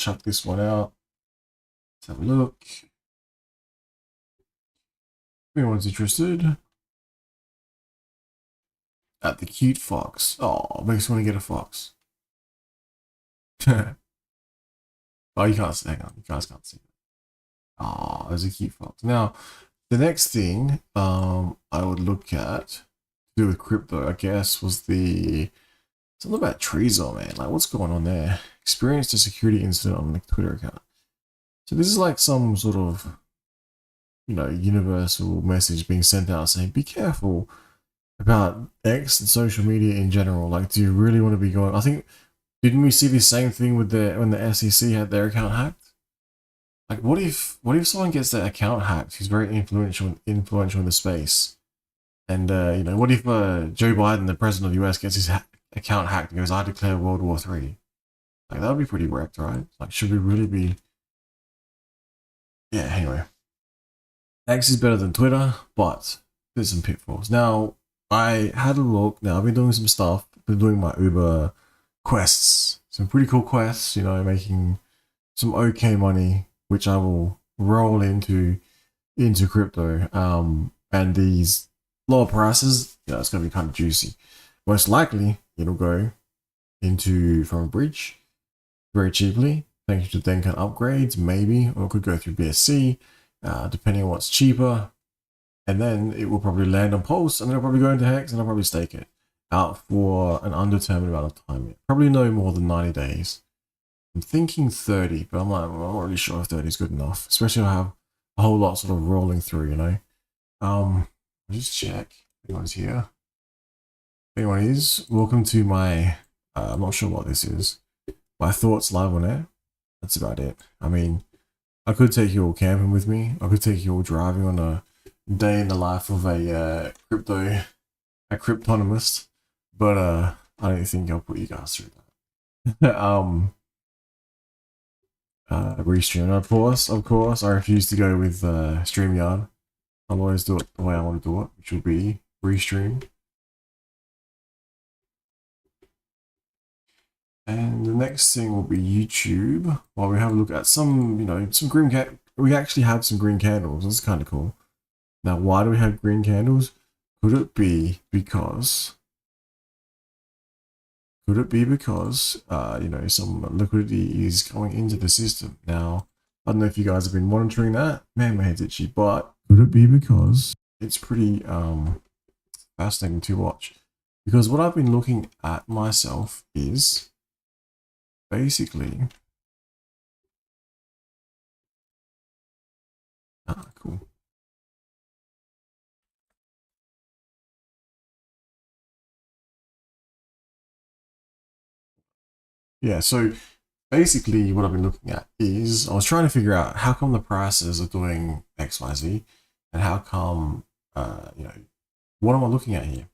chuck this one out. Let's have a look. If anyone's interested. At the cute fox. Oh, makes me want to get a fox. Oh, you can't see. Hang on, you guys can't see. Oh, there's a cute fox. Now, the next thing I would look at to do with crypto, I guess, was something about Trezor, man. Like, what's going on there? Experienced a security incident on the Twitter account. So this is like some sort of, universal message being sent out saying, be careful about X and social media in general. Like, do you really want to be going? I think, didn't we see the same thing with when the SEC had their account hacked? Like, what if someone gets their account hacked who's very influential in the space? And, what if Joe Biden, the president of the US, gets his account hacked and goes, I declare World War III? Like, that would be pretty wrecked, right? Like, should we really be... Yeah, anyway. X is better than Twitter, but there's some pitfalls. Now, I had a look. Now, I've been doing some stuff. I've been doing my Uber quests. Some pretty cool quests, making some okay money, which I will roll into crypto. And these lower prices, it's going to be kind of juicy. Most likely, it'll go from a bridge very cheaply, thanks to Denkan upgrades, maybe, or it could go through BSC, depending on what's cheaper. And then it will probably land on Pulse, and then it'll probably go into HEX, and I'll probably stake it out for an undetermined amount of time. Probably no more than 90 days. I'm thinking 30, but I'm not really sure if 30 is good enough, especially if I have a whole lot sort of rolling through, I'll just check if anyone's here. If anyone is, welcome to my, I'm not sure what this is, my thoughts live on air. That's about it. I mean, I could take you all camping with me. I could take you all driving on a day in the life of a cryptonomist, but I don't think I'll put you guys through that. Restream, of course, I refuse to go with StreamYard. I'll always do it the way I want to do it, which will be Restream. And the next thing will be YouTube, while we have a look at some, some green we actually have some green candles. This is kind of cool. Now, why do we have green candles? Could it be because some liquidity is going into the system? Now, I don't know if you guys have been monitoring that. Man, my head's itchy, but could it be because it's pretty fascinating to watch? Because what I've been looking at myself is basically... cool. Yeah, so basically what I've been looking at is I was trying to figure out how come the prices are doing XYZ and how come, what am I looking at here?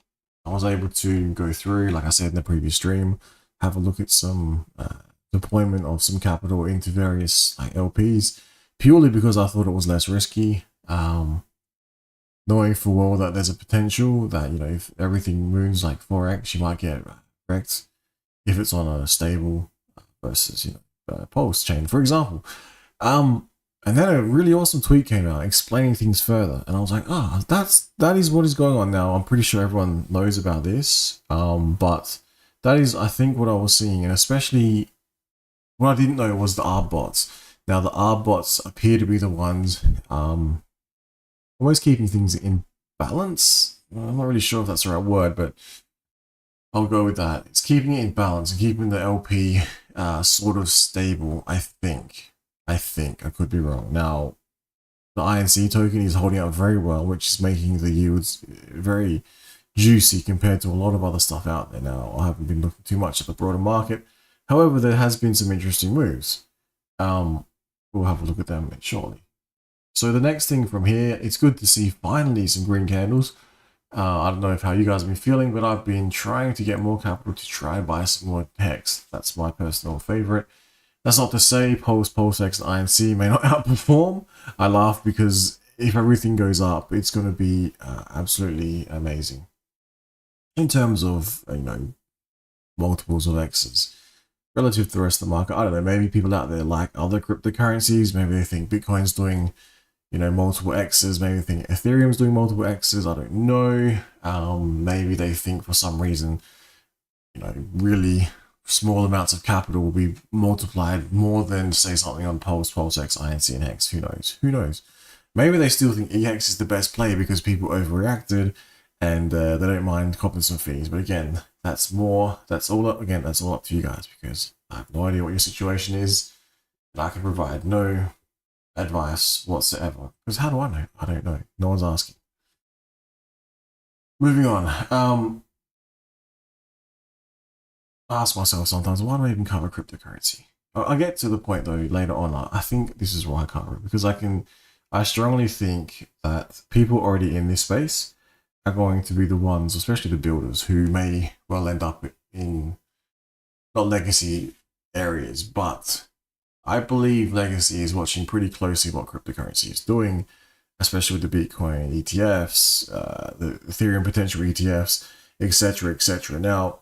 I was able to go through, like I said in the previous stream, have a look at some deployment of some capital into various LPs, purely because I thought it was less risky, knowing full well that there's a potential that, if everything moves like 4x, you might get wrecked if it's on a stable versus, Pulsechain, for example. And then a really awesome tweet came out explaining things further, and I was like, that is what is going on now. I'm pretty sure everyone knows about this, but that is, I think, what I was seeing, and especially what I didn't know was the ARB bots. Now, the ARB bots appear to be the ones always keeping things in balance. I'm not really sure if that's the right word, but I'll go with that. It's keeping it in balance and keeping the LP sort of stable, I think. I could be wrong. Now, the INC token is holding up very well, which is making the yields very juicy compared to a lot of other stuff out there. Now, I haven't been looking too much at the broader market. However, there has been some interesting moves. We'll have a look at them shortly. So the next thing from here, it's good to see finally some green candles. I don't know how you guys have been feeling, but I've been trying to get more capital to try and buy some more HEX. That's my personal favorite. That's not to say Pulsechain and INC may not outperform. I laugh because if everything goes up, it's going to be absolutely amazing in terms of multiples of X's. relative to the rest of the market. I don't know, maybe people out there like other cryptocurrencies. Maybe they think Bitcoin's doing, multiple X's. Maybe they think Ethereum's doing multiple X's. I don't know. Maybe they think for some reason, really small amounts of capital will be multiplied more than, say, something on Pulsechain, INC, and HEX. Who knows? Who knows? Maybe they still think EX is the best play because people overreacted and they don't mind copping some fees. But again, that's all up to you guys, because I have no idea what your situation is, and I can provide no advice whatsoever. Because how do I know? I don't know. No one's asking. Moving on. I ask myself sometimes, why do I even cover cryptocurrency? I get to the point though later on. I think this is why I cover it, because I strongly think that people already in this space are going to be the ones, especially the builders, who may well end up in not legacy areas, but I believe legacy is watching pretty closely what cryptocurrency is doing, especially with the Bitcoin ETFs, the Ethereum potential ETFs, etc., etc. Now,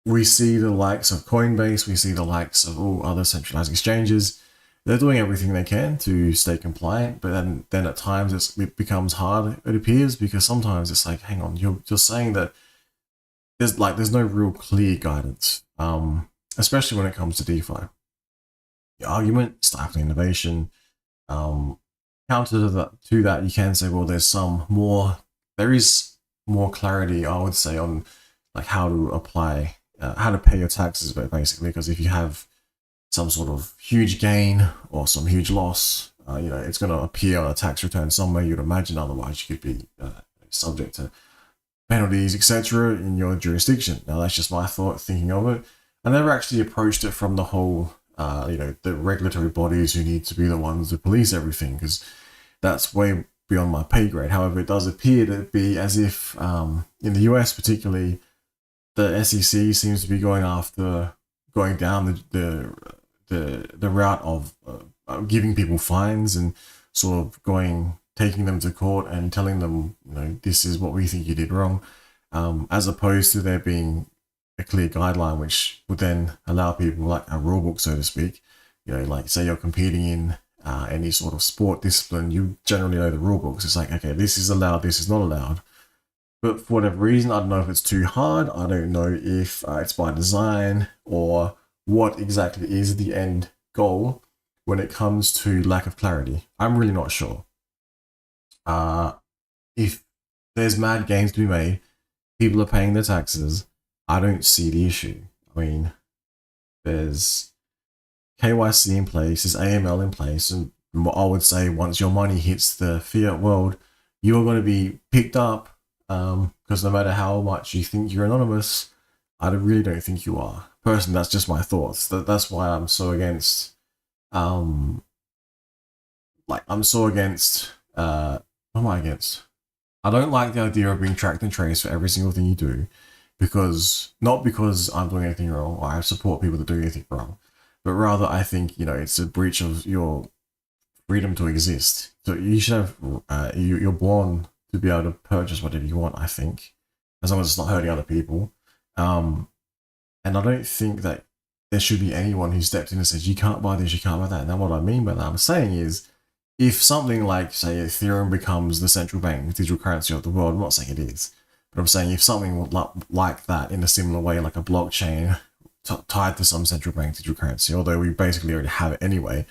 we see the likes of Coinbase, we see the likes of all other centralized exchanges. They're doing everything they can to stay compliant, but then at times it becomes hard, it appears, because sometimes it's like, hang on, you're just saying that there's no real clear guidance, especially when it comes to DeFi. The argument, stifling innovation. Counter to that, you can say, well, there is more clarity, I would say, on like how to apply, how to pay your taxes, but basically, because if you have some sort of huge gain or some huge loss, it's going to appear on a tax return somewhere, you'd imagine. Otherwise, you could be subject to penalties, etc., in your jurisdiction. Now, that's just my thinking of it. I never actually approached it from the whole, the regulatory bodies who need to be the ones to police everything, because that's way beyond my pay grade. However, it does appear to be as if, in the US particularly, the SEC seems to be going down the route of giving people fines and sort of taking them to court and telling them, this is what we think you did wrong, as opposed to there being a clear guideline which would then allow people, like a rule book, so to speak. Like say you're competing in any sort of sport discipline, you generally know the rule books. It's like, okay, this is allowed, this is not allowed. But for whatever reason, I don't know if it's too hard. I don't know if it's by design or what exactly is the end goal when it comes to lack of clarity. I'm really not sure. If there's mad gains to be made, people are paying their taxes, I don't see the issue. I mean, there's KYC in place, there's AML in place, and I would say once your money hits the fiat world, you're going to be picked up, because no matter how much you think you're anonymous, I really don't think you are. Personally, that's just my thoughts. That's why I'm so against, what am I against? I don't like the idea of being tracked and traced for every single thing you do, not because I'm doing anything wrong or I support people that do anything wrong, but rather I think, it's a breach of your freedom to exist. So you should have, you're born to be able to purchase whatever you want, I think, as long as it's not hurting other people. And I don't think that there should be anyone who steps in and says, you can't buy this, you can't buy that. Now, what I mean by that, I'm saying is, if something like, say, Ethereum becomes the central bank digital currency of the world, I'm not saying it is, but I'm saying if something like that, in a similar way, like a blockchain tied to some central bank digital currency, although we basically already have it anyway,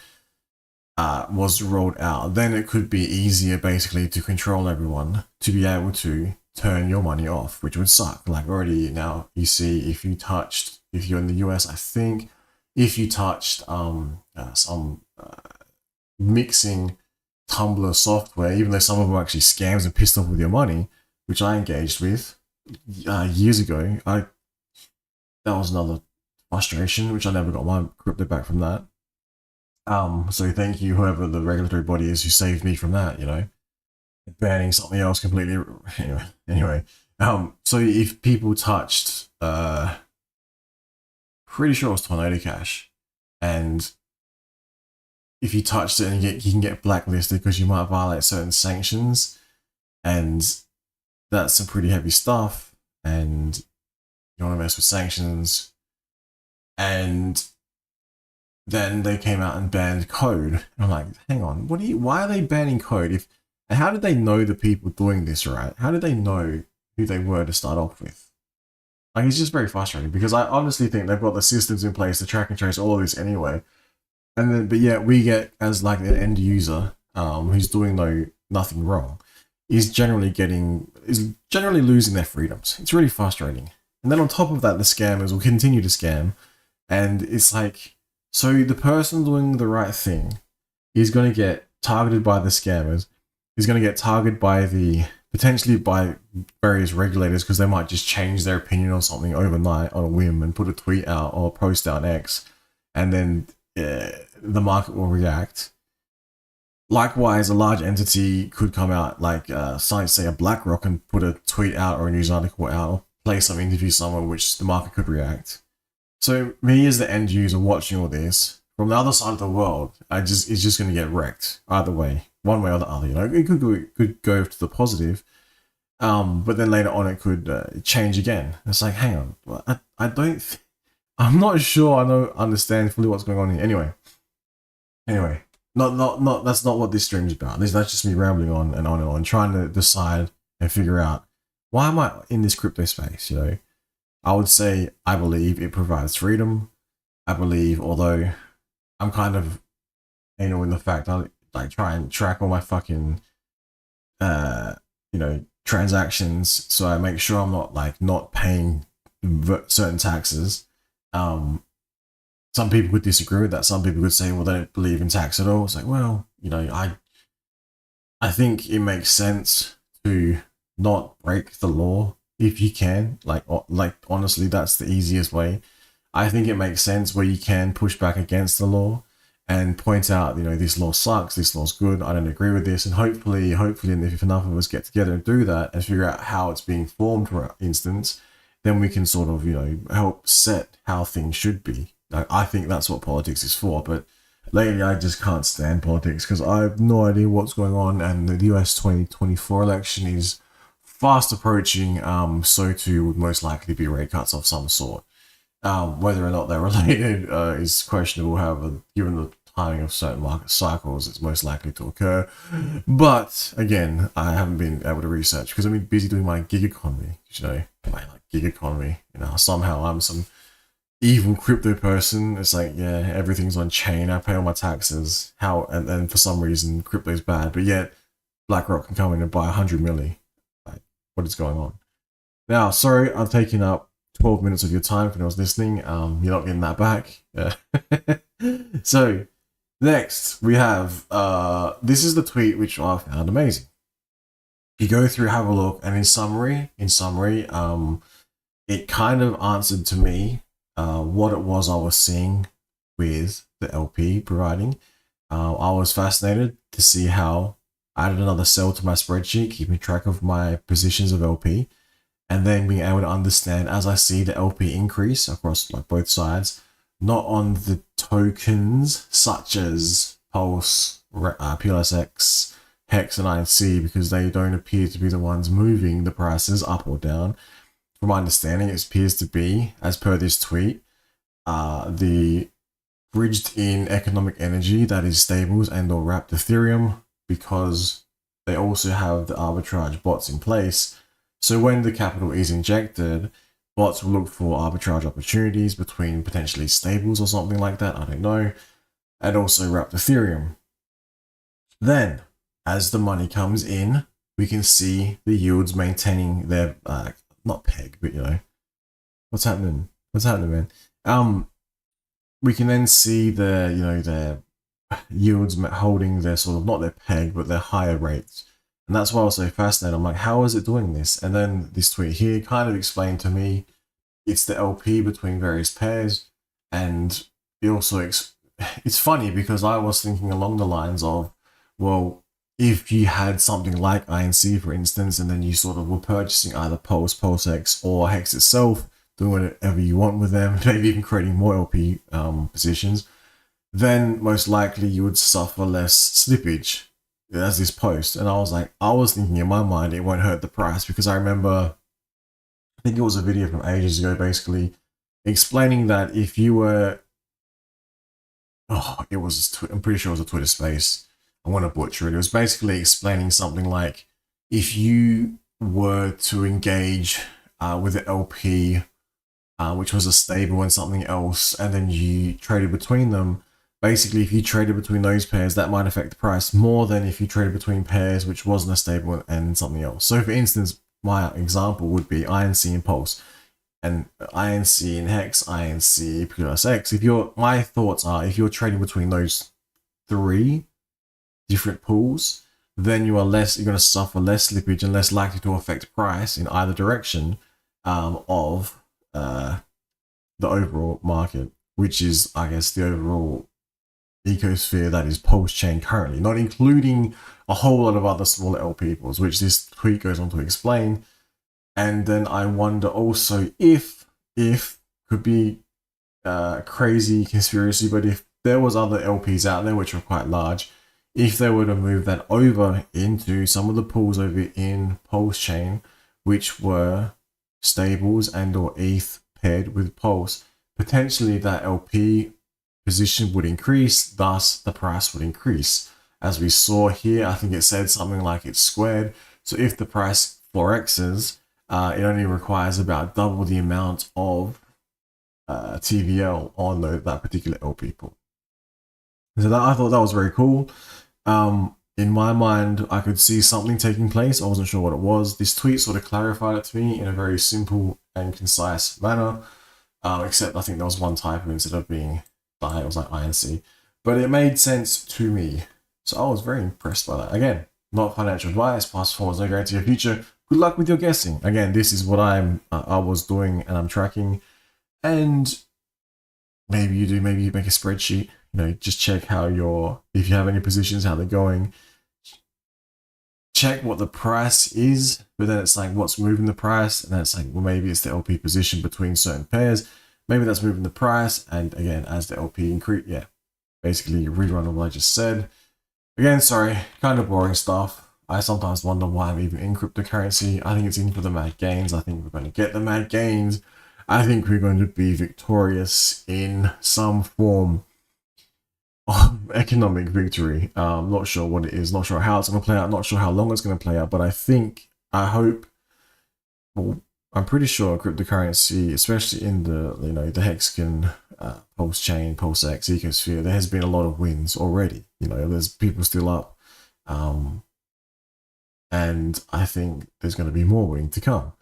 was rolled out, then it could be easier basically to control everyone, to be able to turn your money off, which would suck. Like already now, you see, if you're in the US, I think, if you touched some mixing Tumblr software, even though some of them are actually scams and pissed off with your money, which I engaged with years ago, that was another frustration, which I never got my crypto back from that. So thank you, whoever the regulatory body is who saved me from that, banning something else completely. Anyway, so if people touched, pretty sure it was Tornado Cash, and if you touched it and you can get blacklisted because you might violate certain sanctions, and that's some pretty heavy stuff, and you want to mess with sanctions, and then they came out and banned code. And I'm like, hang on, why are they banning code? And how did they know the people doing this, right? How did they know who they were to start off with? Like, it's just very frustrating because I honestly think they've got the systems in place to track and trace all of this anyway. And then, but yet we get, as like an end user, who's doing nothing wrong, is generally losing their freedoms. It's really frustrating. And then on top of that, the scammers will continue to scam. And it's like, so the person doing the right thing is going to get targeted by the scammers. He's going to get targeted by potentially by various regulators because they might just change their opinion on something overnight on a whim and put a tweet out or a post out on X, and then the market will react. Likewise, a large entity could come out, like say a BlackRock, and put a tweet out or a news article out or play some interview somewhere which the market could react. So me as the end user watching all this from the other side of the world, it's just going to get wrecked either way, one way or the other. You know, it could go to the positive, but then later on it could change again. It's like, hang on, I'm not sure I don't understand fully what's going on here. Anyway, not that's not what this stream is about. That's just me rambling on and on, trying to decide and figure out why am I in this crypto space. You know, I would say I believe it provides freedom. I believe, although I'm kind of anal in the fact I like try and track all my fucking transactions, so I make sure I'm not paying certain taxes. Some people would disagree with that. Some people would say, well, they don't believe in tax at all. It's like, well, I think it makes sense to not break the law if you can. Like honestly, that's the easiest way. I think it makes sense where you can push back against the law and point out, this law sucks, this law's good, I don't agree with this, and hopefully, and if enough of us get together and do that and figure out how it's being formed, for instance, then we can sort of, help set how things should be. I think that's what politics is for, but lately I just can't stand politics because I have no idea what's going on, and the US 2024 election is fast approaching, so too would most likely be rate cuts of some sort. Whether or not they're related is questionable, however, given the timing of certain market cycles, it's most likely to occur. But again, I haven't been able to research because I've been busy doing my gig economy. My gig economy. Somehow I'm some evil crypto person. It's like, yeah, everything's on chain. I pay all my taxes. And then for some reason, crypto's bad, but yet BlackRock can come in and buy 100 milli. Like, what is going on? Now, sorry, I've taken up 12 minutes of your time if anyone's listening. You're not getting that back. So, next we have this is the tweet which I found amazing. You go through, have a look, and in summary, it kind of answered to me what it was I was seeing with the LP providing. I was fascinated to see how I added another cell to my spreadsheet, keeping track of my positions of LP, and then being able to understand as I see the LP increase across both sides, not on the tokens such as Pulse, Pulsechain, HEX, and INC, because they don't appear to be the ones moving the prices up or down. From my understanding, it appears to be, as per this tweet, the bridged in economic energy that is stables and or wrapped Ethereum, because they also have the arbitrage bots in place. So when the capital is injected, bots will look for arbitrage opportunities between potentially stables or something like that, I don't know, and also wrapped Ethereum. Then, as the money comes in, we can see the yields maintaining their, not peg, but what's happening? What's happening, man? We can then see their yields holding their sort of, not their peg, but their higher rates. And that's why I was so fascinated. I'm like, how is it doing this? And then this tweet here kind of explained to me it's the LP between various pairs. And it also, it's funny because I was thinking along the lines of, well, if you had something like INC, for instance, and then you sort of were purchasing either Pulsechain or HEX itself, doing whatever you want with them, maybe even creating more LP positions, then most likely you would suffer less slippage as this post. And I was thinking in my mind, it won't hurt the price, because I remember, I think it was a video from ages ago, basically explaining that if you were it was, I'm pretty sure it was a Twitter space. I want to butcher it. It was basically explaining something like, if you were to engage with an LP, which was a stable and something else, and then you traded between them, basically, if you traded between those pairs, that might affect the price more than if you traded between pairs which wasn't a stable and something else. So, for instance, my example would be INC and Pulse, and INC and HEX, INC plus X. My thoughts are, if you're trading between those three different pools, then you're going to suffer less slippage and less likely to affect price in either direction of the overall market, which is, I guess, the overall ecosphere that is Pulsechain currently, not including a whole lot of other smaller LP pools, which this tweet goes on to explain. And then I wonder also if could be crazy conspiracy, but if there was other LPs out there which were quite large, if they were to move that over into some of the pools over in Pulsechain, which were stables and or ETH paired with Pulse, potentially that LP position would increase, thus the price would increase. As we saw here, I think it said something like it's squared. So if the price 4x's, it only requires about double the amount of TVL on that particular LP pool. So I thought that was very cool. In my mind, I could see something taking place. I wasn't sure what it was. This tweet sort of clarified it to me in a very simple and concise manner. Except I think there was one typo instead of being die, it was like INC. But it made sense to me. So I was very impressed by that. Again, not financial advice, past performance, no guarantee of future. Good luck with your guessing. Again, this is what I was doing and I'm tracking. And maybe you make a spreadsheet, just check if you have any positions, how they're going. Check what the price is, but then it's like, what's moving the price? And then it's like, well, maybe it's the LP position between certain pairs. Maybe that's moving the price. And again, as the LP increase, basically rerun of what I just said. Again, sorry, kind of boring stuff. I sometimes wonder why I'm even in cryptocurrency. I think it's in for the mad gains. I think we're going to get the mad gains. I think we're going to be victorious in some form of economic victory. I'm not sure what it is, not sure how it's going to play out, not sure how long it's going to play out, but I hope, well, I'm pretty sure cryptocurrency, especially in the Hexagon, Pulsechain, Pulsex ecosphere, there has been a lot of wins already. There's people still up. And I think there's going to be more winning to come.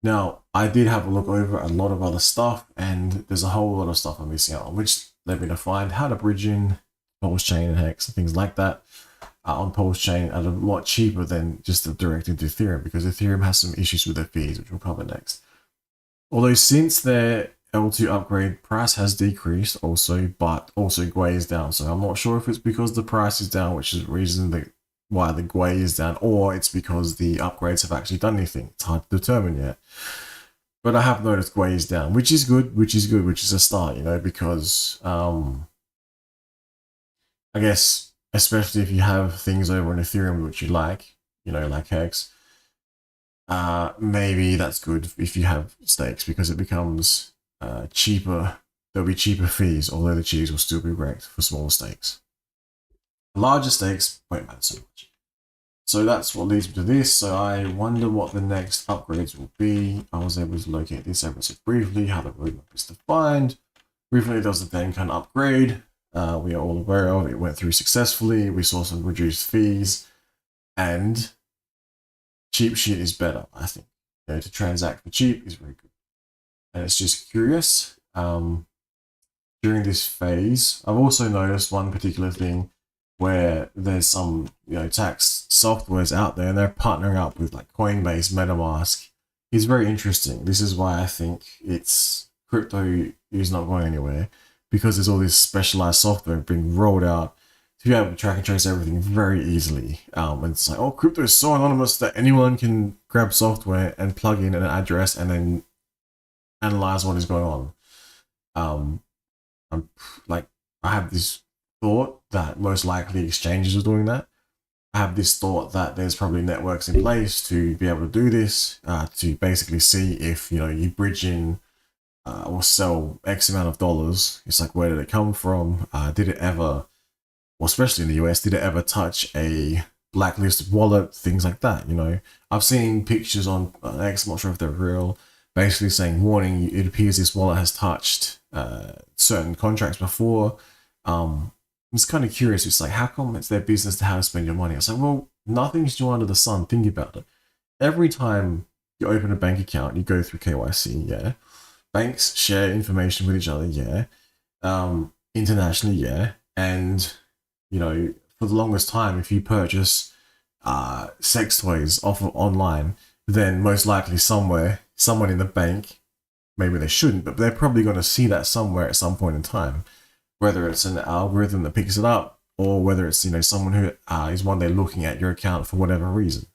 Now, I did have a look over a lot of other stuff, and there's a whole lot of stuff I'm missing out on, which led me to find how to bridge in Pulsechain and Hex and things like that on Pulsechain at a lot cheaper than just the direct into Ethereum, because Ethereum has some issues with their fees, which we'll cover next. Although since their L2 upgrade price has decreased also, but also Gwei is down. So I'm not sure if it's because the price is down, which is the reason why the Gwei is down, or it's because the upgrades have actually done anything. It's hard to determine yet. But I have noticed Gwei is down, which is good, which is a start, because I guess, especially if you have things over on Ethereum which you like, like Hex, maybe that's good if you have stakes, because it becomes cheaper. There'll be cheaper fees, although the fees will still be ranked for smaller stakes. Larger stakes won't matter so much. So that's what leads me to this. So I wonder what the next upgrades will be. I was able to locate this episode briefly, how the roadmap is defined. Briefly, there was a Denkan upgrade. We are all aware of it. Went through successfully. We saw some reduced fees, and cheap shit is better, I think. To transact for cheap is very good. And it's just curious. During this phase, I've also noticed one particular thing where there's some tax softwares out there and they're partnering up with like Coinbase, MetaMask. It's very interesting. This is why I think crypto is not going anywhere, because there's all this specialized software being rolled out to be able to track and trace everything very easily. And it's like, oh, crypto is so anonymous that anyone can grab software and plug in an address and then analyze what is going on. I have this thought that most likely exchanges are doing that. I have this thought that there's probably networks in place to be able to do this, to basically see if you bridge in or sell X amount of dollars. It's like, where did it come from? Did it ever, well, especially in the US, did it ever touch a blacklisted wallet? Things like that. You know, I've seen pictures on X. I'm not sure if they're real. Basically saying, warning, it appears this wallet has touched certain contracts before. It's kind of curious. It's like, how come it's their business to how to spend your money? It's like, well, nothing's new under the sun. Think about it. Every time you open a bank account, you go through KYC, yeah. Banks share information with each other, yeah. Internationally, yeah. And, you know, for the longest time, if you purchase sex toys off of online, then most likely somewhere, someone in the bank, maybe they shouldn't, but they're probably going to see that somewhere at some point in time, whether it's an algorithm that picks it up or whether it's, you know, someone who is one day looking at your account for whatever reason.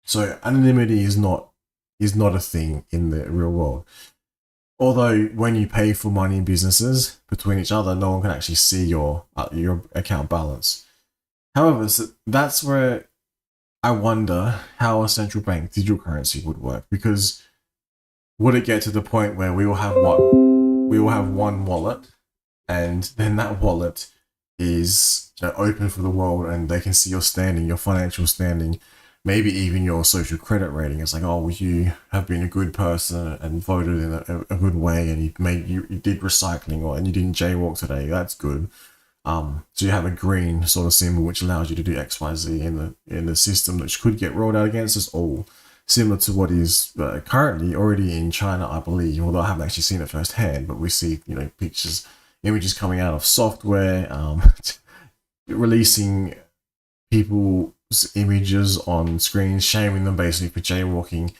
So anonymity is not a thing in the real world. Although when you pay for money in businesses between each other, no one can actually see your account balance. However, so that's where I wonder how a central bank digital currency would work, because would it get to the point where we will have one wallet, and then that wallet is, you know, open for the world, and they can see your standing, your financial standing, maybe even your social credit rating. It's like, oh, you have been a good person and voted in a good way, and you did recycling, and you didn't jaywalk today. That's good. So you have a green sort of symbol which allows you to do X, Y, Z in the system, which could get rolled out against us all, similar to what is currently already in China, I believe. Although I haven't actually seen it firsthand, but we see, you know, images coming out of software, releasing people's images on screens, shaming them basically for jaywalking,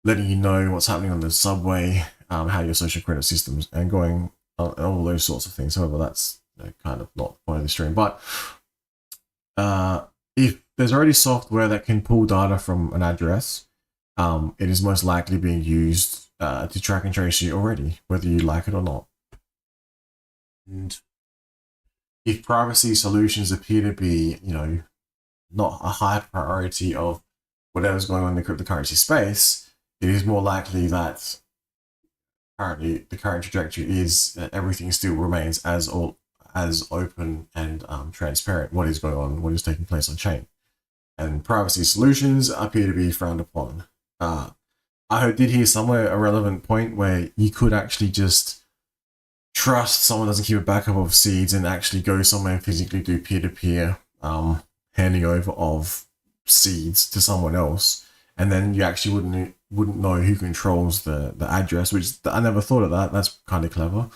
letting you know what's happening on the subway, how your social credit systems, and going all those sorts of things. However, that's, you know, kind of not part of the stream. But if there's already software that can pull data from an address, it is most likely being used to track and trace you already, whether you like it or not. And if privacy solutions appear to be, you know, not a high priority of whatever's going on in the cryptocurrency space, it is more likely that currently the current trajectory is that everything still remains as open and transparent. What is going on, what is taking place on chain, and privacy solutions appear to be frowned upon. I did hear somewhere a relevant point where you could actually just trust someone doesn't keep a backup of seeds and actually go somewhere and physically do peer-to-peer handing over of seeds to someone else, and then you actually wouldn't know who controls the address, which I never thought of that. That's kind of clever.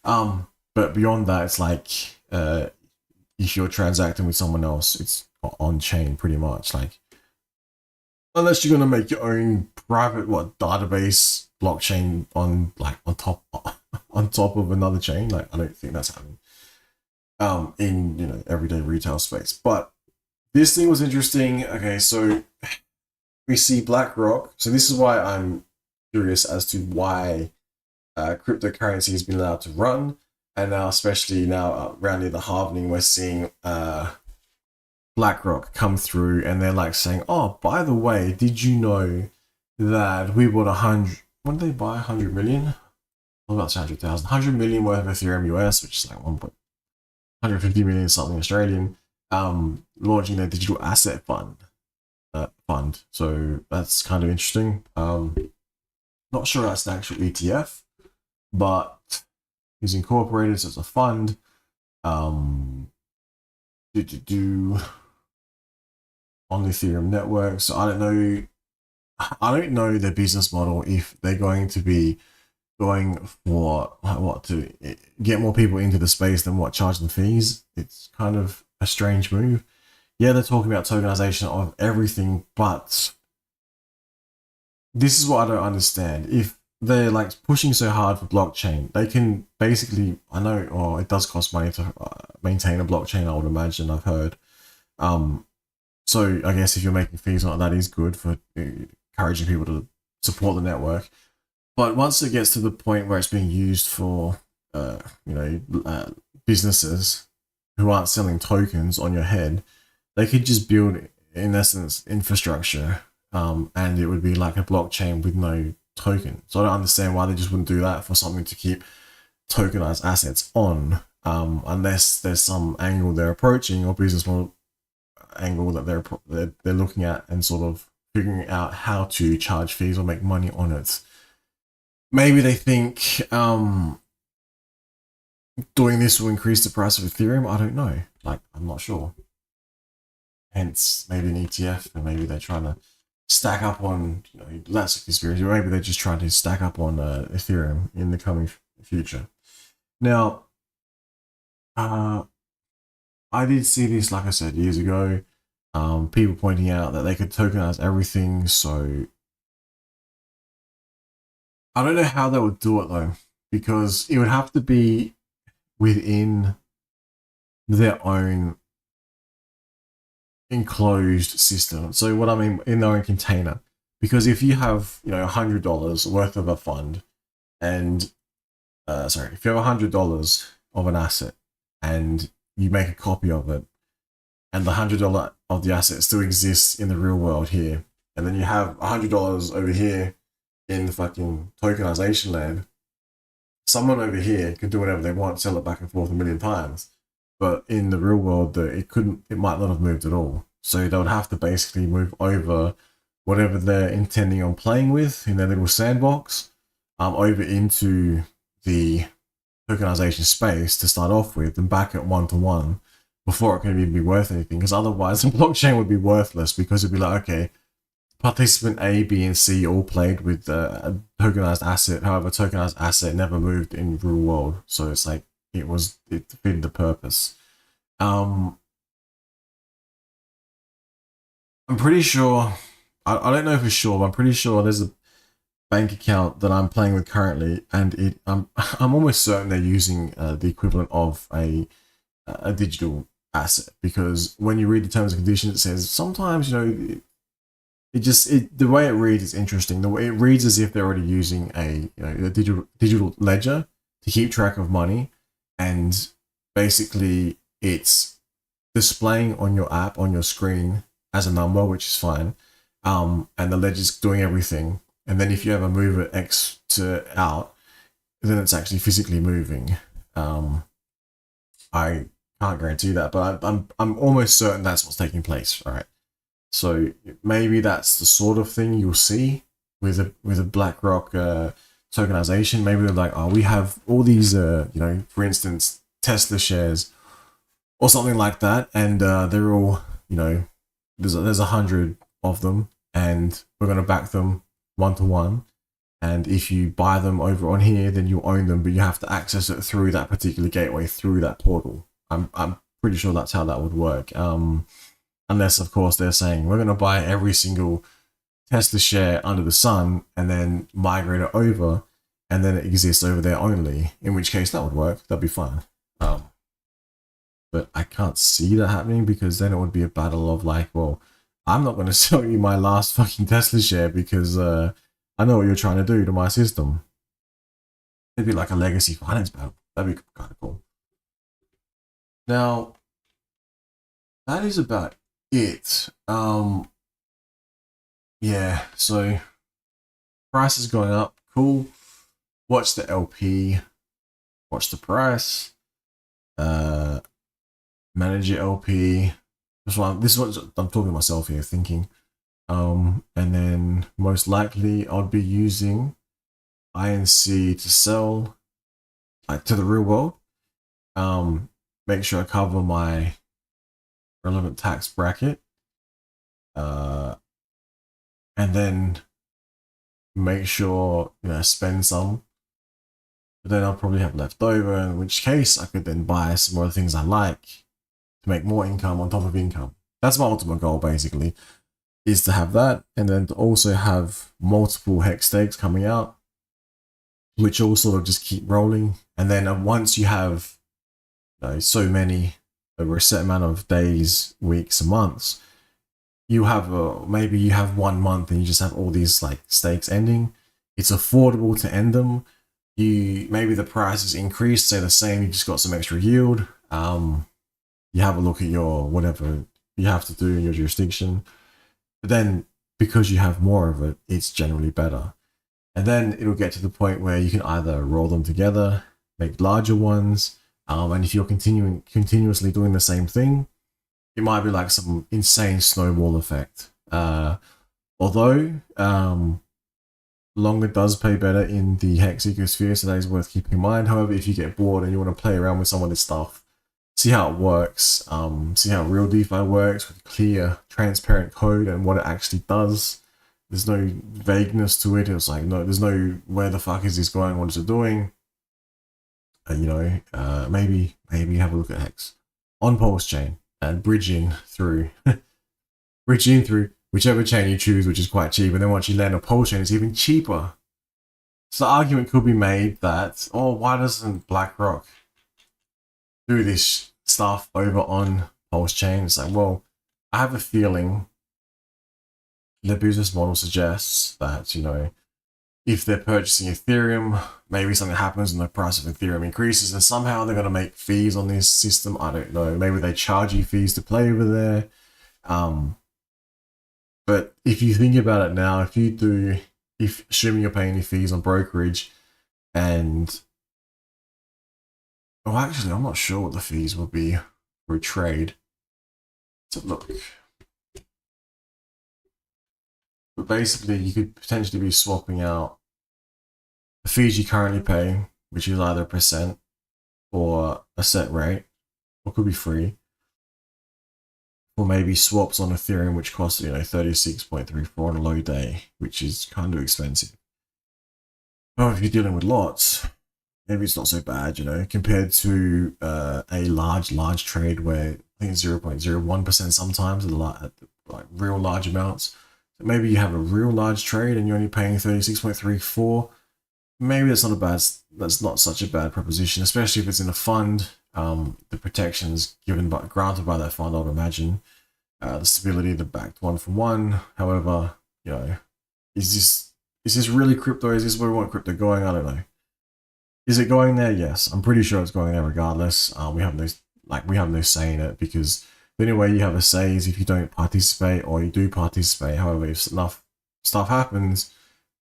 But beyond that, it's like if you're transacting with someone else, it's on chain pretty much. Like, unless you're gonna make your own private database blockchain on top of another chain, like, I don't think that's happening in, you know, everyday retail space. But this thing was interesting. Okay, so we see BlackRock. So this is why I'm curious as to why cryptocurrency has been allowed to run, and now, especially now around near the halvening, we're seeing BlackRock come through, and they're like saying, "Oh, by the way, did you know that we bought 100? When did they buy 100 million? Well, about 100,000, 100 million worth of Ethereum US, which is like 150 million something Australian, launching their digital asset fund. So that's kind of interesting. Not sure that's an actual ETF, but it's incorporated, so it's a fund. On the Ethereum network. So I don't know their business model, if they're going to be going for what to get more people into the space than what, charge them fees. It's kind of a strange move. Yeah, they're talking about tokenization of everything, but this is what I don't understand. If they're like pushing so hard for blockchain, they can basically, I know, it does cost money to maintain a blockchain, I would imagine, I've heard. So I guess if you're making fees on it, that is good for encouraging people to support the network. But once it gets to the point where it's being used for, businesses who aren't selling tokens on your head, they could just build, in essence, infrastructure, and it would be like a blockchain with no token. So I don't understand why they just wouldn't do that for something to keep tokenized assets on, unless there's some angle they're approaching or business model angle that they're looking at and sort of figuring out how to charge fees or make money on it. Maybe they think doing this will increase the price of Ethereum. I don't know. Like, I'm not sure. Hence, maybe an ETF, and maybe they're trying to stack up on, that's a conspiracy. Or maybe they're just trying to stack up on Ethereum in the coming future. Now, I did see this, like I said, years ago. People pointing out that they could tokenize everything. So I don't know how they would do it though, because it would have to be within their own enclosed system. So what I mean, in their own container. Because if you have, $100 worth of a fund, and if you have $100 of an asset, and you make a copy of it, and the $100 of the asset still exists in the real world here, and then you have $100 over here in the fucking tokenization land, someone over here could do whatever they want, sell it back and forth a million times. But in the real world, it might not have moved at all. So they would have to basically move over whatever they're intending on playing with in their little sandbox, over into the tokenization space to start off with, and back at 1-to-1 before it can even be worth anything. Because otherwise, the blockchain would be worthless, because it'd be like, okay, participant A, B, and C all played with a tokenized asset. However, tokenized asset never moved in real world. So it's like, it defeated the purpose. I'm pretty sure, I don't know for sure, but I'm pretty sure there's a bank account that I'm playing with currently, and I'm almost certain they're using the equivalent of a digital asset, because when you read the terms and conditions, it says sometimes, the way it reads is interesting. The way it reads as if they're already using a digital ledger to keep track of money, and basically it's displaying on your app, on your screen, as a number, which is fine, and the ledger's doing everything. And then if you ever move it X to out, then it's actually physically moving. I can't guarantee that, but I'm almost certain that's what's taking place. All right. So maybe that's the sort of thing you'll see with a BlackRock tokenization. Maybe they're like, oh, we have all these, for instance, Tesla shares or something like that, and they're all, there's 100 of them, and we're going to back them 1-to-1. And if you buy them over on here, then you own them, but you have to access it through that particular gateway, through that portal. I'm pretty sure that's how that would work. Unless, of course, they're saying we're going to buy every single Tesla share under the sun and then migrate it over, and then it exists over there only, in which case that would work. That'd be fine. But I can't see that happening, because then it would be a battle of like, well, I'm not going to sell you my last fucking Tesla share because I know what you're trying to do to my system. It'd be like a legacy finance battle. That'd be kind of cool. Now, that is about it. Yeah, so price is going up. Cool. Watch the LP. Watch the price. Manage your LP. This is what I'm talking to myself here, thinking. And then most likely I'll be using INC to sell, like, to the real world. Make sure I cover my relevant tax bracket. And then make sure, spend some. But then I'll probably have left over, in which case I could then buy some more things I like to make more income on top of income. That's my ultimate goal, basically, is to have that, and then to also have multiple HEX stakes coming out, which all sort of just keep rolling. And then once you have so many over a set amount of days, weeks, and months, you have maybe you have 1 month and you just have all these like stakes ending. It's affordable to end them. Maybe the price is increased, say the same, you just got some extra yield. You have a look at your whatever you have to do in your jurisdiction. But then, because you have more of it, it's generally better. And then it'll get to the point where you can either roll them together, make larger ones, and if you're continuously doing the same thing, it might be like some insane snowball effect. Although longer does pay better in the Hex ecosphere, so that is worth keeping in mind. However, if you get bored and you want to play around with some of this stuff, see how it works, see how real DeFi works with clear, transparent code and what it actually does. There's no vagueness to it. It's like, no, there's no where the fuck is this going, what is it doing? Maybe have a look at Hex on Pulsechain and bridge in through whichever chain you choose, which is quite cheap. And then once you land on Pulsechain, it's even cheaper. So the argument could be made that, oh, why doesn't BlackRock do this stuff over on Pulsechain? It's like, well, I have a feeling their business model suggests that, if they're purchasing Ethereum, maybe something happens and the price of Ethereum increases and somehow they're going to make fees on this system. I don't know. Maybe they charge you fees to play over there. But if you think about it now, if assuming you're paying any fees on brokerage and, oh, actually, I'm not sure what the fees will be for a trade. Let's look. But basically, you could potentially be swapping out the fees you currently pay, which is either a percent or a set rate, or could be free, or maybe swaps on Ethereum, which cost 36.34 on a low day, which is kind of expensive. But if you're dealing with lots, maybe it's not so bad, compared to a large trade where I think 0.01% sometimes at like real large amounts. Maybe you have a real large trade and you're only paying 36.34. Maybe that's not such a bad proposition, especially if it's in a fund. The protections granted by that fund, I would imagine, the stability, the backed 1-for-1. However, is this really crypto? Is this where we want crypto going? I don't know. Is it going there? Yes, I'm pretty sure it's going there regardless. We have no say in it, because the only way you have a say is if you don't participate or you do participate. However, if enough stuff happens,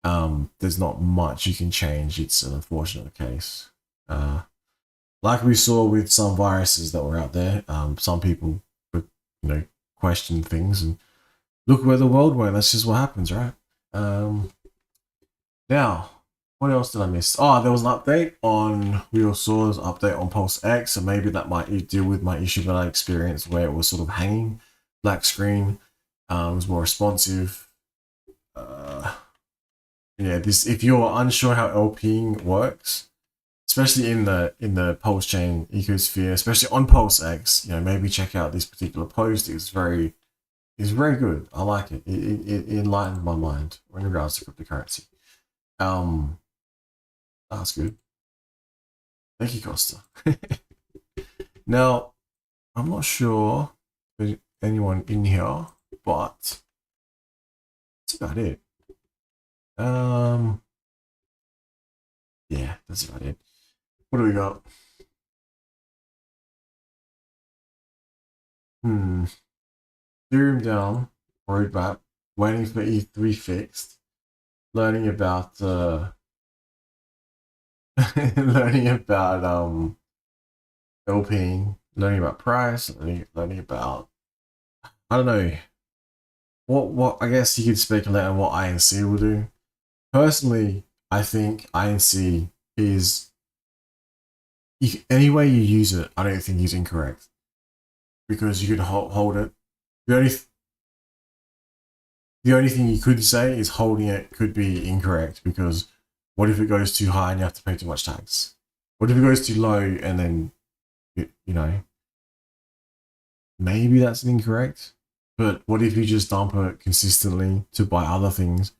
there's not much you can change. It's an unfortunate case. Like we saw with some viruses that were out there, some people would, question things, and look where the world went. That's just what happens, right? Now, what else did I miss? Oh, there was an update on, we all saw an update on Pulsechain, so maybe that might deal with my issue that I experienced where it was sort of hanging, black screen, it was more responsive. If you're unsure how LPing works, especially in the Pulsechain ecosphere, especially on Pulsechain, maybe check out this particular post. It's very good. I like it. It enlightened my mind in regards to cryptocurrency. That's good. Thank you, Costa. Now, I'm not sure if there's anyone in here, but that's about it. Yeah, that's about it. What do we got? Ethereum down, roadmap, waiting for ETH to be fixed, learning about learning about LPing, learning about price, learning about, I don't know, what I guess you could speculate on what INC will do. Personally, I think INC is, any way you use it, I don't think is incorrect, because you could hold it. The only thing you could say is holding it could be incorrect, because what if it goes too high and you have to pay too much tax? What if it goes too low and then, maybe that's incorrect. But what if you just dump it consistently to buy other things?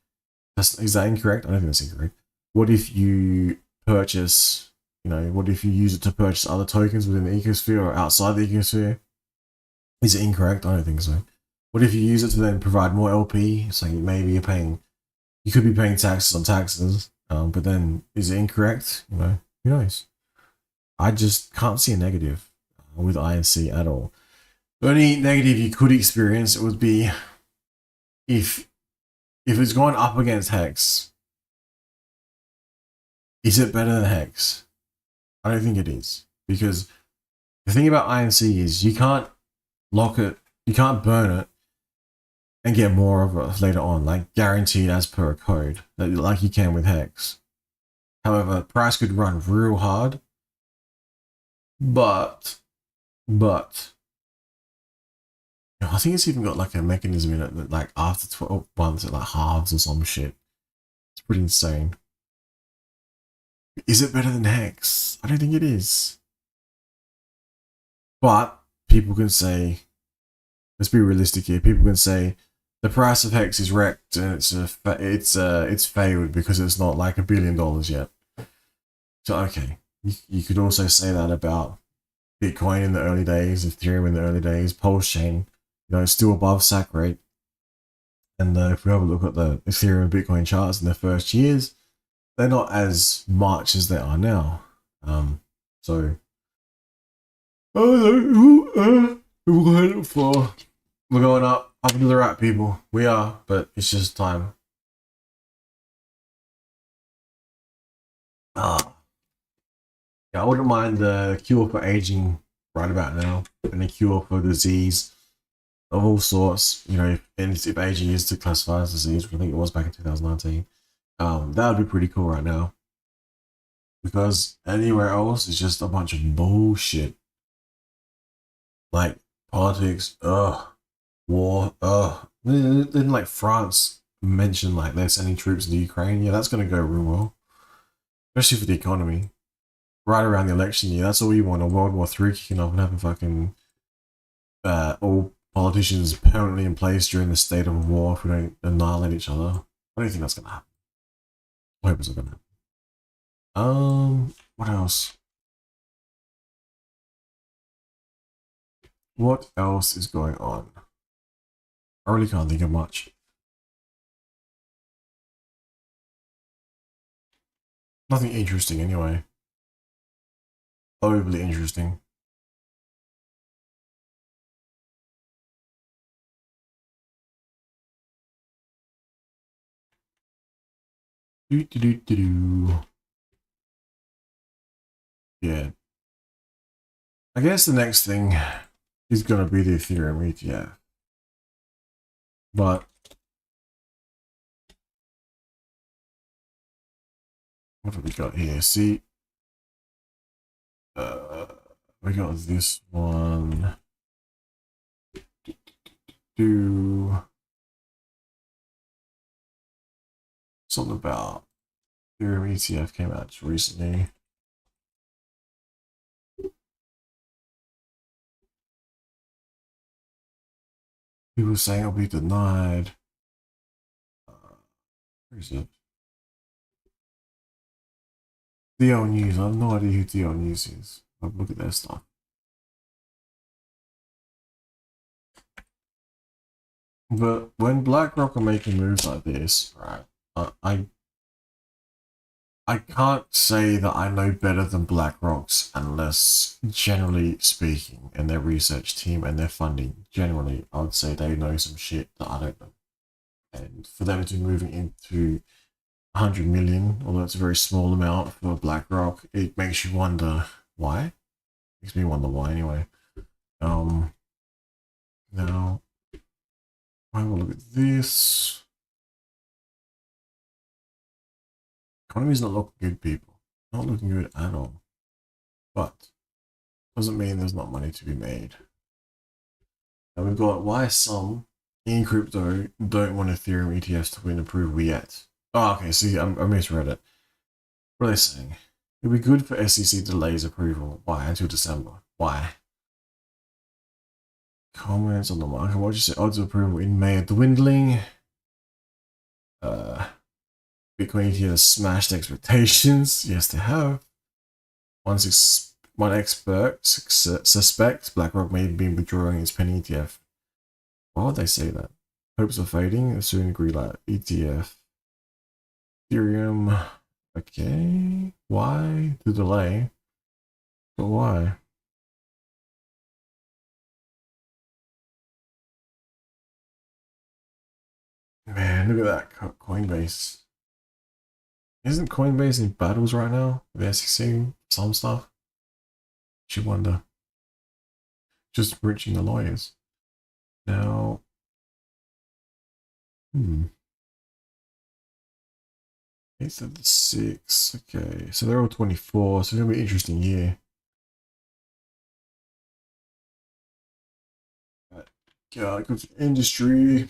Is that incorrect? I don't think that's incorrect. What if you purchase, what if you use it to purchase other tokens within the ecosphere or outside the ecosphere? Is it incorrect? I don't think so. What if you use it to then provide more LP? So maybe you could be paying taxes on taxes, but then is it incorrect? Who knows? I just can't see a negative with INC at all. The only negative you could experience would be if it's going up against HEX, Is it better than Hex? I don't think it is. Because the thing about INC is you can't lock it, you can't burn it and get more of it later on, like guaranteed as per a code, like you can with Hex. However, price could run real hard, but I think it's even got like a mechanism in it that like after 12 months it like halves or some shit. It's pretty insane. Is it better than Hex? I don't think it is. But people can say, let's be realistic here. People can say the price of Hex is wrecked and it's failed because it's not like $1 billion yet. So okay, you could also say that about Bitcoin in the early days, Ethereum in the early days, Pulsechain, still above SAC rate. And if we have a look at the Ethereum and Bitcoin charts in their first years, they're not as much as they are now. So, we're going up into the right, people. We are, but it's just time. Yeah, I wouldn't mind the cure for aging right about now, and a cure for disease of all sorts. If aging is to classify as disease, which I think it was back in 2019, that would be pretty cool right now. Because anywhere else is just a bunch of bullshit. Like politics, war, Then like France mentioned like they're sending troops into Ukraine. Yeah, that's gonna go real well, especially for the economy. Right around the election year, that's all you want—a World War III kicking off and having fucking all politicians permanently in place during the state of war if we don't annihilate each other. I don't think that's gonna happen. I hope it's not gonna happen. What else? What else is going on? I really can't think of much. Nothing interesting anyway. Overly interesting. Yeah. I guess the next thing is gonna be the Ethereum ETF. But what have we got here? See, we got this one. Do something about Ethereum ETF came out recently. People saying it'll be denied. Where is it? DL News. I have no idea who DL News is. I'll look at their stuff. But when BlackRock are making moves like this, right? I can't say that I know better than BlackRock's unless, generally speaking, and their research team and their funding, generally, I would say they know some shit that I don't know. And for them to be moving into 100 million, although it's a very small amount for BlackRock, it makes you wonder why. Makes me wonder why anyway. Now I will look at this. Economy's not looking good, people. Not looking good at all. But doesn't mean there's not money to be made. And we've got why some in crypto don't want Ethereum ETFs to win approval yet. Oh, okay. See, I misread it. What are they saying? It'd be good for SEC delays approval. Why? Until December. Why? Comments on the market. What did you say? Odds of approval in May are dwindling. Bitcoin ETFs smashed expectations. Yes, they have. One expert suspects BlackRock may be withdrawing its penny ETF. Why would they say that? Hopes are fading. They soon agree like ETF. Ethereum. Okay. Why the delay? But why? Man, look at that Coinbase. Isn't Coinbase in battles right now with the SEC? Some stuff. Should wonder. Just reaching the lawyers. Now, hmm. 8th of the 6th. Okay, so they're all 24, so it's gonna be an interesting year. Yeah, go to industry.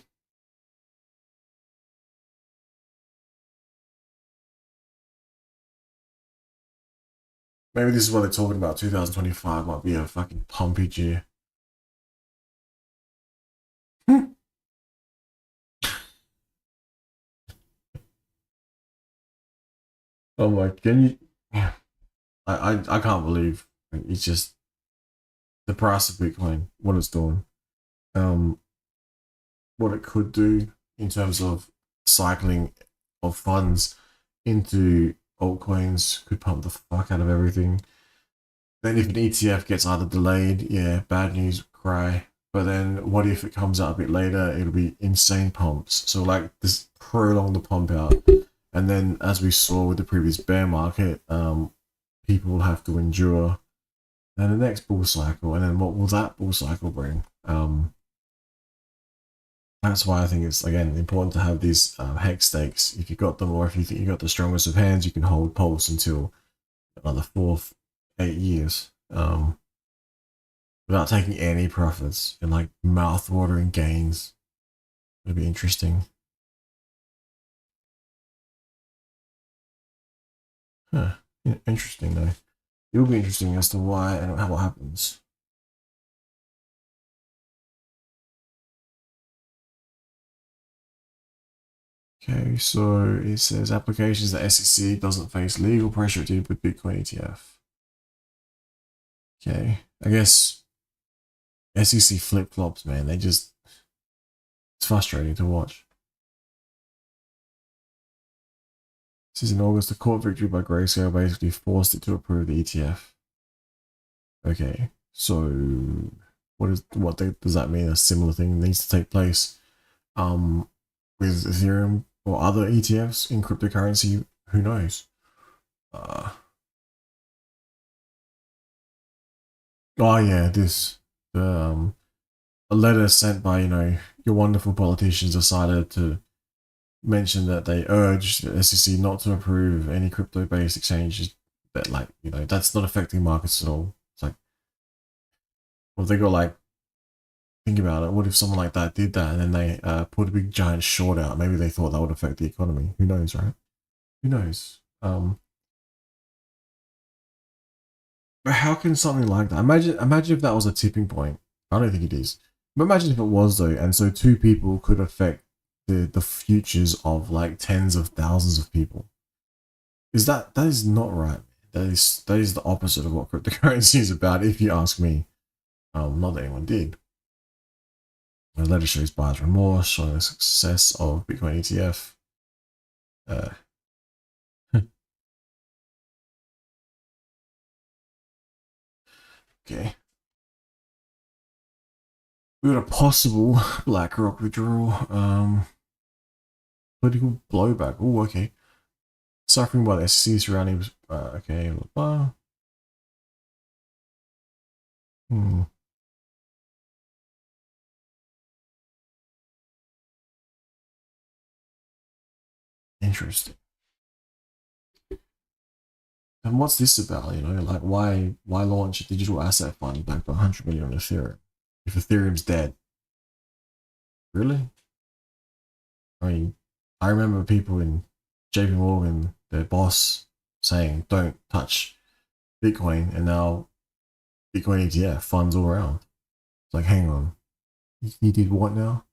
Maybe this is what they're talking about. 2025 might be a fucking pumpy year. Oh my, can you? I can't believe it's just the price of Bitcoin, what it's doing, um, what it could do in terms of cycling of funds into altcoins could pump the fuck out of everything. Then if an ETF gets either delayed, yeah, bad news, cry. But then what if it comes out a bit later? It'll be insane pumps. So like this prolong the pump out, and then as we saw with the previous bear market, people will have to endure. And the next bull cycle, and then what will that bull cycle bring? That's why I think it's again important to have these hex stakes. If you got them, or if you think you got the strongest of hands, you can hold pulse until another 8 years. Without taking any profits and like mouth-watering gains. It'll be interesting. Huh. Yeah, interesting though. It'll be interesting as to why and how what happens. Okay, so it says applications that SEC doesn't face legal pressure to with Bitcoin ETF. Okay, I guess SEC flip flops, man. It's frustrating to watch. This is in August. The court victory by Grayscale basically forced it to approve the ETF. Okay, so does that mean? A similar thing needs to take place with Ethereum or other ETFs in cryptocurrency? Who knows? Oh yeah, this a letter sent by your wonderful politicians decided to mention that they urged the SEC not to approve any crypto-based exchanges that that's not affecting markets at all. It's like, well, they got like, think about it. What if someone like that did that and then they put a big giant short out? Maybe they thought that would affect the economy. Who knows, right? Who knows? But how can something like that? Imagine if that was a tipping point. I don't think it is. But imagine if it was though, and so two people could affect the futures of like tens of thousands of people. That is not right? That is the opposite of what cryptocurrency is about, if you ask me. Not that anyone did. The letter shows buyer's remorse, showing the success of Bitcoin ETF. Okay. We got a possible BlackRock withdrawal. Political blowback. Oh, okay. Suffering by the SEC surrounding. Okay. Hmm. Interesting. And what's this about? Like why launch a digital asset fund backed by 100 million on Ethereum if Ethereum's dead? Really? I mean, I remember people in JP Morgan, their boss, saying, "Don't touch Bitcoin," and now Bitcoin ETF funds all around. It's like, hang on, you did what now?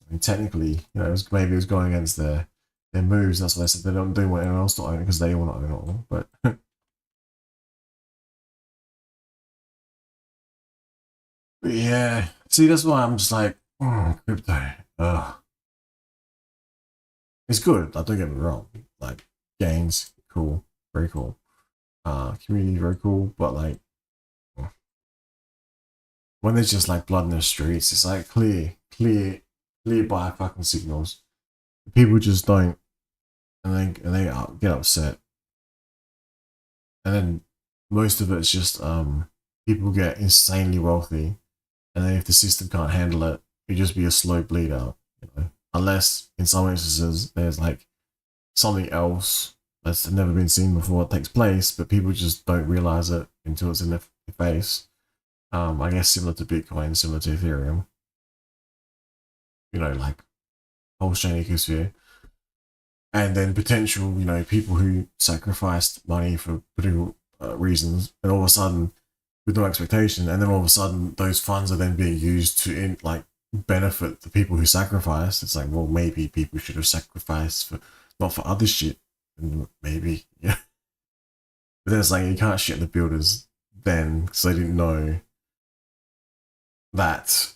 I mean, technically, maybe it was going against their moves. That's why they said they don't do what anyone else to own it because they want to own it all. But but yeah, see, that's why I'm just like, crypto. It's good. Like, don't get me wrong. Like, gains, cool, very cool. Community, very cool. But like, when there's just like blood in the streets, it's like clear by fucking signals. People just don't. and they get upset, and then most of it's just people get insanely wealthy, and then if the system can't handle it, it'd just be a slow bleed out, you know. Unless in some instances there's like something else that's never been seen before that takes place, but people just don't realize it until it's in their face. I guess similar to Bitcoin, similar to Ethereum, you know, like Pulsechain ecosphere, and then potential, you know, people who sacrificed money for political reasons, and all of a sudden, with no expectation, and then all of a sudden, those funds are then being used to like benefit the people who sacrificed. It's like, well, maybe people should have sacrificed for not for other shit, and maybe yeah. But then it's like you can't shit the builders then because they didn't know that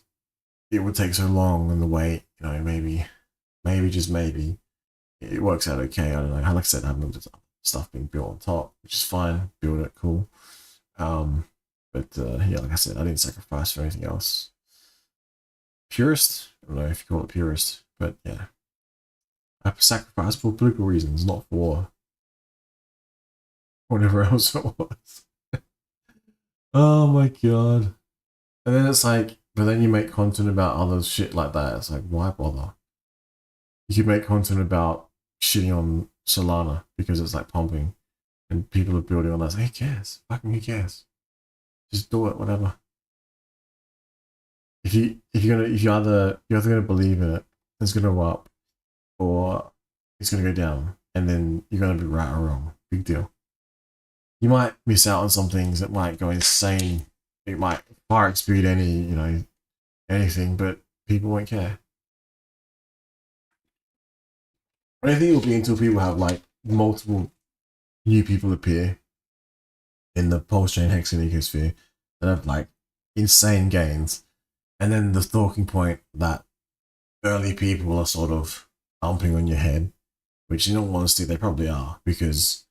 it would take so long and the wait. You know, maybe just maybe it works out okay. I don't know. Like I said, I have looked at stuff being built on top, which is fine. Build it, cool. But yeah, like I said, I didn't sacrifice for anything else. Purist? I don't know if you call it purist, but yeah, I sacrificed for political reasons, not for whatever else it was. Oh my god! And then it's like, but then you make content about other shit like that. It's like, why bother? You could make content about shitting on Solana because it's like pumping, and people are building on that. Like, who cares? Fucking who cares? Just do it, whatever. If you're either gonna believe in it, it's gonna go up, or it's gonna go down, and then you're gonna be right or wrong. Big deal. You might miss out on some things that might go insane. It might far exceed anything, but people won't care. I don't think it'll be until people have like multiple new people appear in the Pulsechain Hexen ecosphere that have like insane gains, and then the talking point that early people are sort of dumping on your head, which in all honesty they probably are, because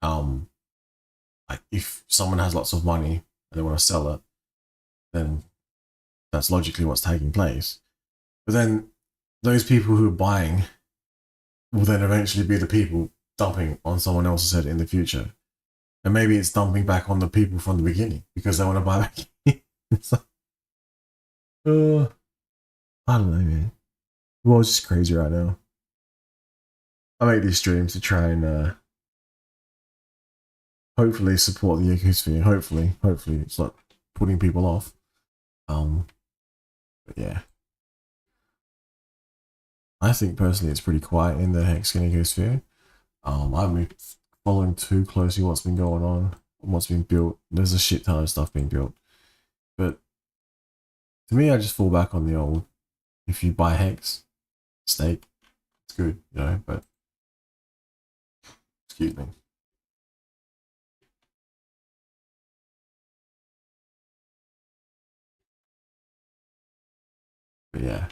like if someone has lots of money and they want to sell it, then that's logically what's taking place. But then those people who are buying will then eventually be the people dumping on someone else's head in the future. And maybe it's dumping back on the people from the beginning because they want to buy back. It's like, I don't know, man. The world's just crazy right now. I make these streams to try and hopefully support the ecosphere. Hopefully it's not putting people off. But yeah, I think personally it's pretty quiet in the Hexen ecosphere. I've been following too closely what's been going on, what's been built. There's a shit ton of stuff being built, but to me, I just fall back on the old. If you buy Hex, stake, it's good, you know. But excuse me. But yeah,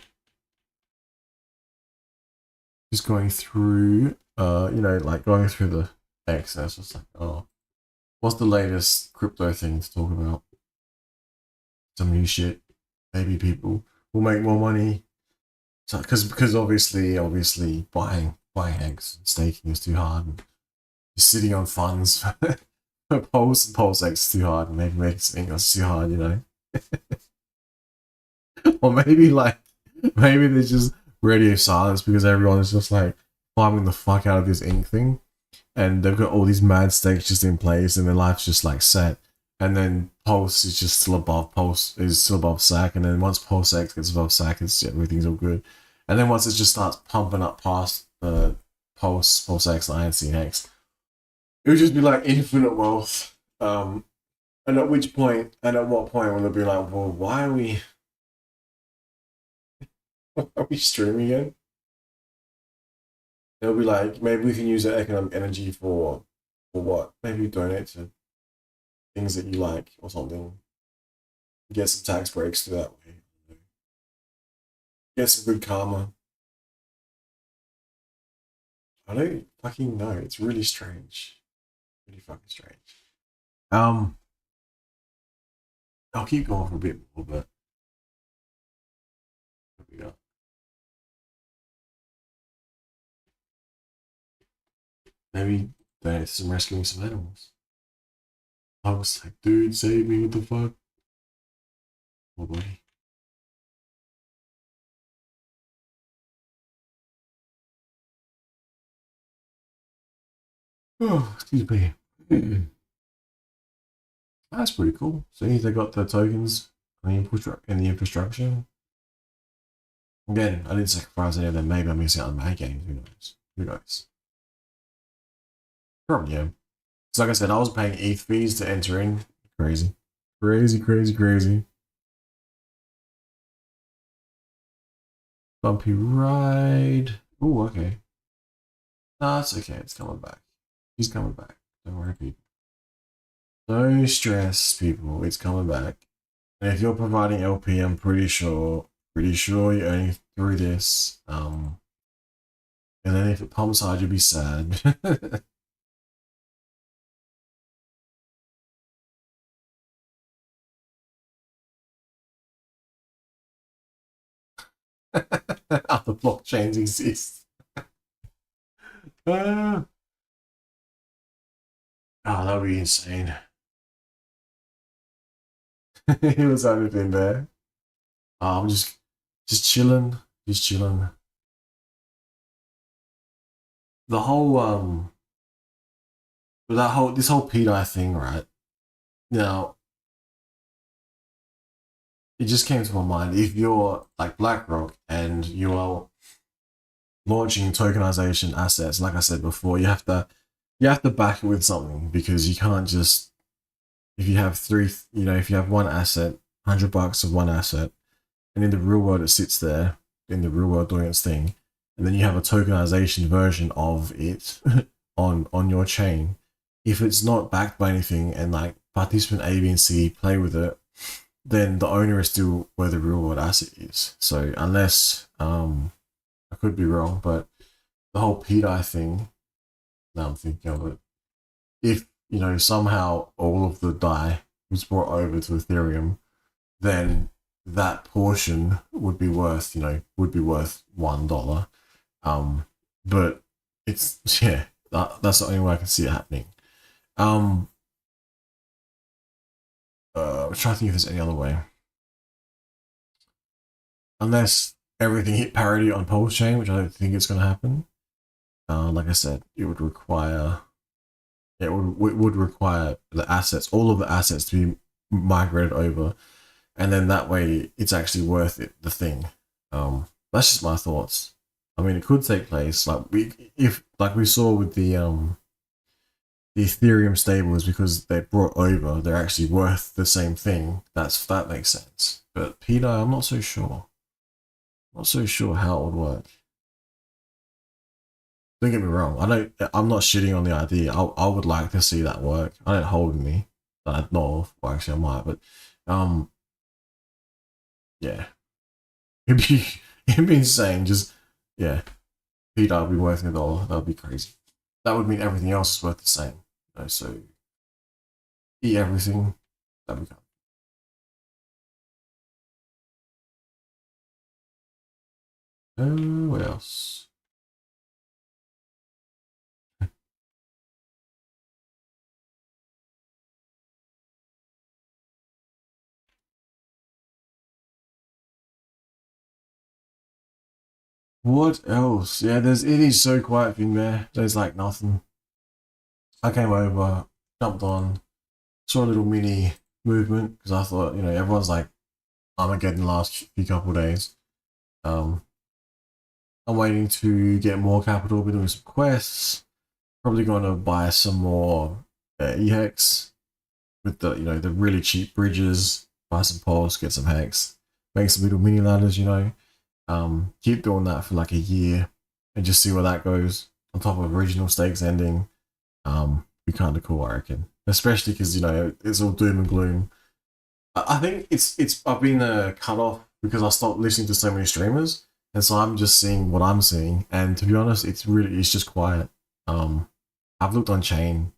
just going through, like going through the X, and it's just like, oh, what's the latest crypto thing to talk about? Some new shit. Maybe people will make more money. So, because obviously buying eggs and staking is too hard. And just sitting on funds for Pulse X is too hard, and maybe making something else too hard, you know. Or maybe there's just radio silence because everyone is just like farming the fuck out of this ink thing, and they've got all these mad stakes just in place, and their life's just like set. And then Pulse is just still above SAC, and then once Pulse X gets above SAC, everything's all good. And then once it just starts pumping up past Pulse X, INC, and Hex, it would just be like infinite wealth. And at what point will it be like, well, why are we streaming again? It'll be like, maybe we can use that economic energy for what? Maybe donate to things that you like or something. Get some tax breaks through that way. Get some good karma. I don't fucking know. It's really strange. Really fucking strange. I'll keep going for a bit more, but here we go. Maybe donate to some rescuing some animals. I was like, dude, save me, what the fuck? Oh, buddy. Oh, excuse me. That's pretty cool. See, they got the tokens in the infrastructure. Again, I didn't sacrifice any of them. Maybe I'm missing out on my games. Who knows? Who knows? Probably yeah. So like I said, I was paying ETH fees to enter in. Crazy. Crazy, crazy, crazy. Bumpy ride. Oh, okay. No, it's okay. It's coming back. He's coming back. Don't worry, people. No stress, people. It's coming back. And if you're providing LP, I'm pretty sure you're earning through this. And then if it pumps hard, you'll be sad. Other blockchains exist. Oh, that would be insane. He was anything there. I'm just chilling, just chilling. The whole this whole PDI thing, right? Now, it just came to my mind. If you're like BlackRock and you are launching tokenization assets, like I said before, you have to back it with something because you can't just if you have if you have one asset, $100 of one asset, and in the real world it sits there in the real world doing its thing, and then you have a tokenization version of it on your chain. If it's not backed by anything and like participant A, B, and C play with it, then the owner is still where the real world asset is. So unless I could be wrong, but the whole PDI thing, now I'm thinking of it. If somehow all of the DAI was brought over to Ethereum, then that portion would be worth $1. But it's that's the only way I can see it happening. I'm trying to think if there's any other way, unless everything hit parity on Pulsechain, which I don't think it's going to happen. Like I said, it would require the assets, all of the assets, to be migrated over, and then that way it's actually worth it. The thing. That's just my thoughts. I mean, it could take place like we saw with the Ethereum stables, because they brought over, they're actually worth the same thing. That makes sense. But Peter, I'm not so sure. Not so sure how it would work. Don't get me wrong. I'm not shitting on the idea. I would like to see that work. I don't hold me that I know of. Well, actually, I might, but yeah, it'd be insane. Just yeah, Peter would be worth $1. That would be crazy. That would mean everything else is worth the same. So eat everything. That would be what else? What else? Yeah, it is so quiet in there. There's like nothing. I came over, jumped on, saw a little mini movement because I thought, everyone's like Armageddon last few couple of days. I'm waiting to get more capital, been doing some quests. Probably going to buy some more HEX with the really cheap bridges. Buy some poles, get some HEX, make some little mini ladders. Keep doing that for like a year and just see where that goes. On top of original stakes ending, be kind of cool, I reckon. Especially because it's all doom and gloom. I think I've been cut off because I stopped listening to so many streamers, and so I'm just seeing what I'm seeing. And to be honest, it's just quiet. I've looked on chain.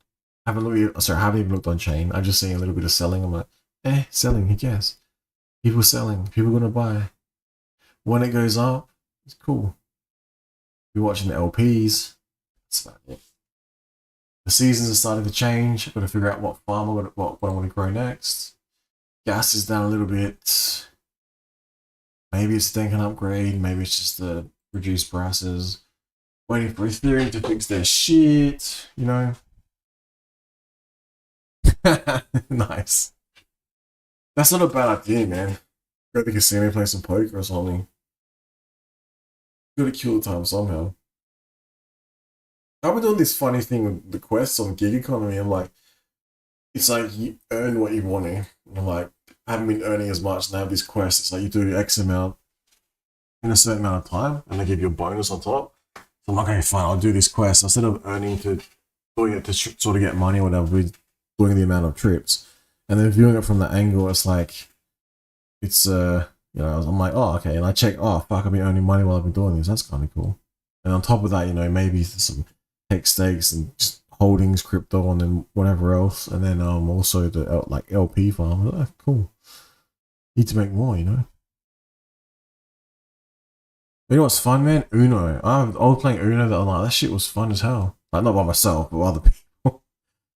I haven't even looked on chain. I'm just seeing a little bit of selling. I'm like, selling. Who cares? People selling. People gonna buy. When it goes up, it's cool. You're watching the LPs. That's about it. The seasons are starting to change. I've got to figure out what farm what I want to grow next. Gas is down a little bit. Maybe it's a an upgrade. Maybe it's just the reduced prices. Waiting for Ethereum to fix their shit, you know. Nice. That's not a bad idea, man. Go to the casino, play some poker or something. Gotta kill the time somehow. I've been doing this funny thing with the quests on gig economy. I'm like, it's like you earn what you want to. I'm like, I haven't been earning as much, and I have these quests. It's like you do X amount in a certain amount of time, and they give you a bonus on top. So I'm like, okay, fine, I'll do this quest. Instead of doing it to sort of get money or whatever, we're doing the amount of trips. And then viewing it from the angle, it's like, it's, you know, I'm like, oh, okay. And I check, oh, fuck, I've been earning money while I've been doing this. That's kind of cool. And on top of that, you know, maybe some HEX stakes and just holdings, crypto, and then whatever else. And then also the like LP farm. Oh, cool. Need to make more, you know. You know what's fun, man? Uno. I was playing Uno the other night. That shit was fun as hell. Like, not by myself, but with other people.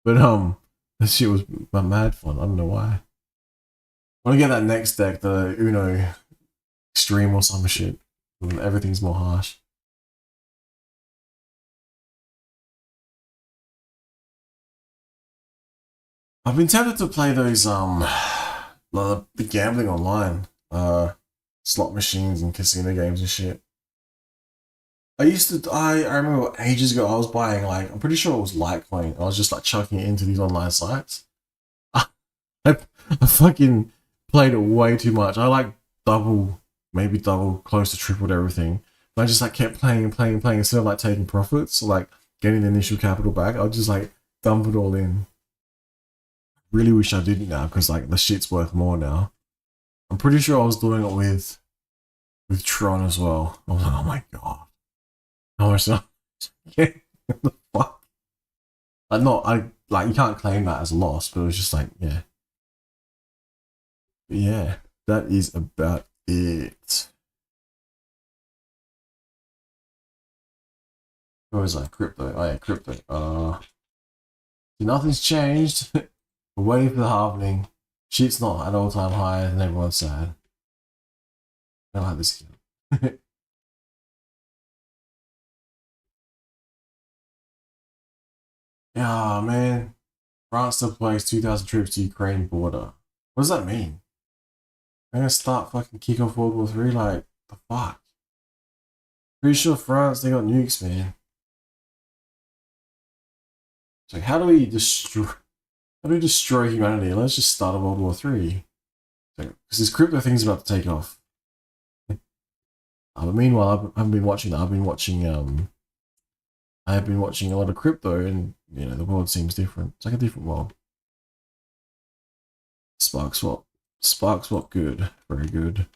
But that shit was mad fun. I don't know why. I want to get that next deck, the Uno Extreme or some shit. Everything's more harsh. I've been tempted to play those the gambling online, slot machines and casino games and shit. I remember ages ago I was buying, like, I'm pretty sure it was Litecoin. I was just like chucking it into these online sites. I fucking played it way too much. I like maybe double, close to tripled everything. But I just like kept playing and playing and playing instead of like taking profits or like getting the initial capital back. I'll just like dump it all in. Really wish I didn't now, because like the shit's worth more now. I'm pretty sure I was doing it with Tron as well. I was like, oh my god. How much what the fuck? Like you can't claim that as a loss, but it was just like, yeah. But yeah, that is about it. What was like crypto? Oh yeah, crypto. Nothing's changed. We're waiting for the halvening. Shit's not at all-time high, and everyone's sad. I don't have this again. Yeah, man. France still plays 2,000 troops to Ukraine border. What does that mean? I'm gonna start fucking kick off World War 3? Like, the fuck? Pretty sure France, they got nukes, man. It's like, how do we destroy humanity? Let's just start a World War 3. Because this crypto thing's about to take off. But meanwhile, I've been watching that. I have been watching a lot of crypto, and you know the world seems different. It's like a different world. Spark swap, good, very good.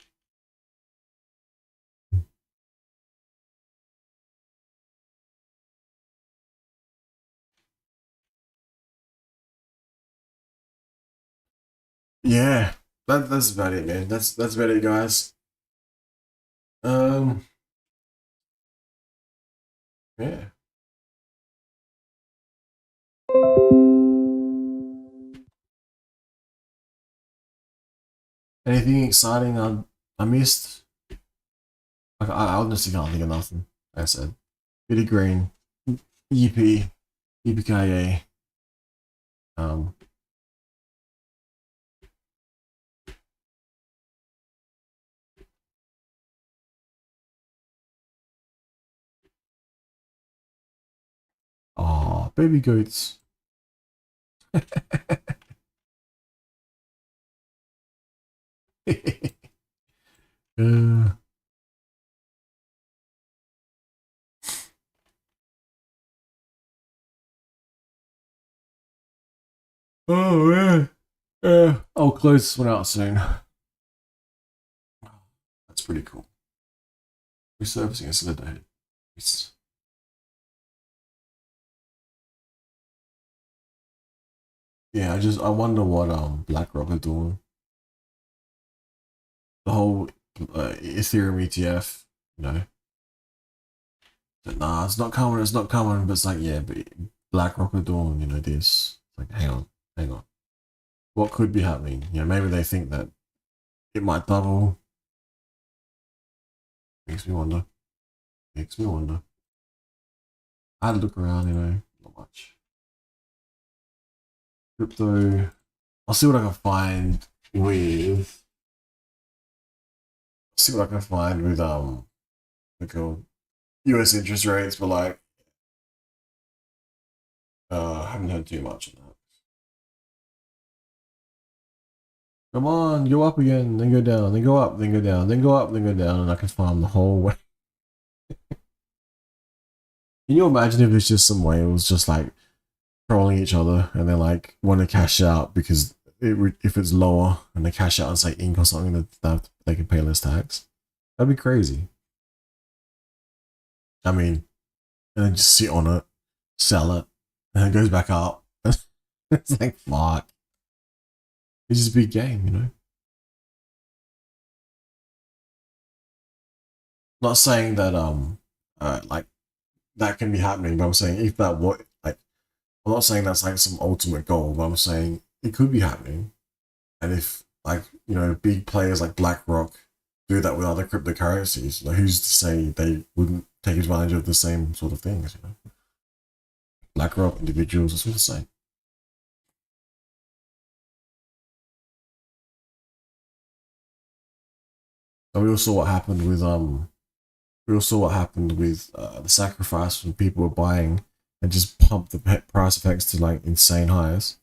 Yeah, that's about it, man. That's about it, guys. Yeah. Anything exciting I missed? I honestly can't think of nothing. Like I said, Bitty Green, EP, EPKA. Oh, baby goats. uh, oh man. I'll close this one out soon. That's pretty cool. Resurfacing is the day. Yeah, I wonder what BlackRock are doing. The whole Ethereum ETF, you know. But nah, it's not coming. But it's like, yeah, but BlackRock are doing, you know, this. Like, hang on. What could be happening? You know, maybe they think that it might double. Makes me wonder. Makes me wonder. I had a look around, you know, not much. Crypto. I'll see what I can find with. See what I can find with like US interest rates, but like I haven't heard too much of that. Come on, go up again, then go down, then go up, then go down, then go up, then go down, and I can farm the whole way. Can you imagine if it's just some whales just like trolling each other and they like want to cash out because if it's lower and they cash out and say ink or something that they can pay less tax? That'd be crazy. I mean, and then just sit on it, sell it, and it goes back up. It's like, fuck. It's just a big game, you know? Not saying that, like, that can be happening, but I'm saying if that what, like, I'm not saying that's like some ultimate goal, but I'm saying it could be happening. And if, like, you know, big players like BlackRock do that with other cryptocurrencies, like, who's to say they wouldn't take advantage of the same sort of things, you know? BlackRock individuals, that's what I'm saying. And we all saw what happened with the sacrifice when people were buying and just pumped the price of HEX to like insane highs.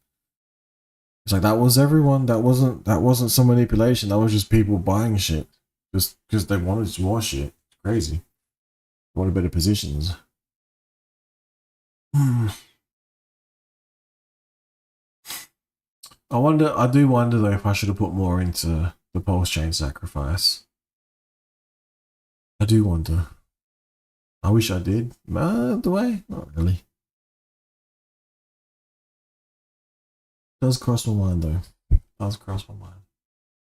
It's like that was everyone. That wasn't some manipulation. That was just people buying shit just because they wanted more shit. It's crazy. They wanted better positions. I do wonder though if I should have put more into the Pulsechain sacrifice. I do wonder. I wish I did. Do I? Not really. Does cross my mind though. Does cross my mind.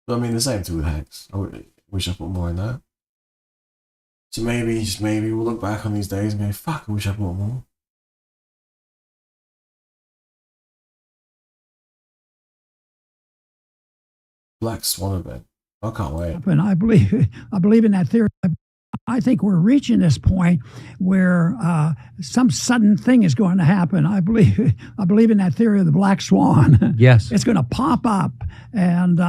But I mean, the same too with HEX. I wish I put more in that. So maybe, just maybe, we'll look back on these days and go, fuck, I wish I put more. Black Swan event. I can't wait. And I believe in that theory. I think we're reaching this point where some sudden thing is going to happen. I believe in that theory of the black swan. Yes, it's going to pop up, and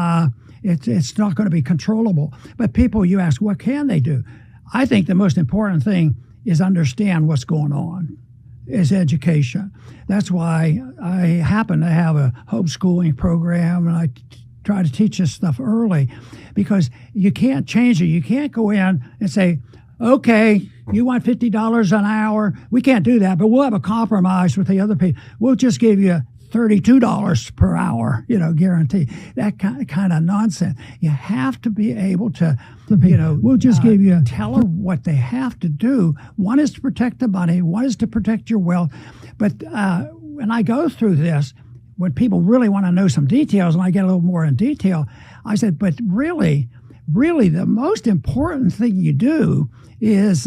it's not going to be controllable. But people, you ask, what can they do? I think the most important thing is understand what's going on. Is education. That's why I happen to have a homeschooling program, and I try to teach this stuff early, because you can't change it. You can't go in and say, okay, you want $50 an hour. We can't do that, but we'll have a compromise with the other people. We'll just give you $32 per hour, guarantee. That kind of nonsense. You have to be able to, we'll just give you, tell them what they have to do. One is to protect the money. One is to protect your wealth. But when I go through this, when people really want to know some details, and I get a little more in detail, I said, but really, the most important thing you do is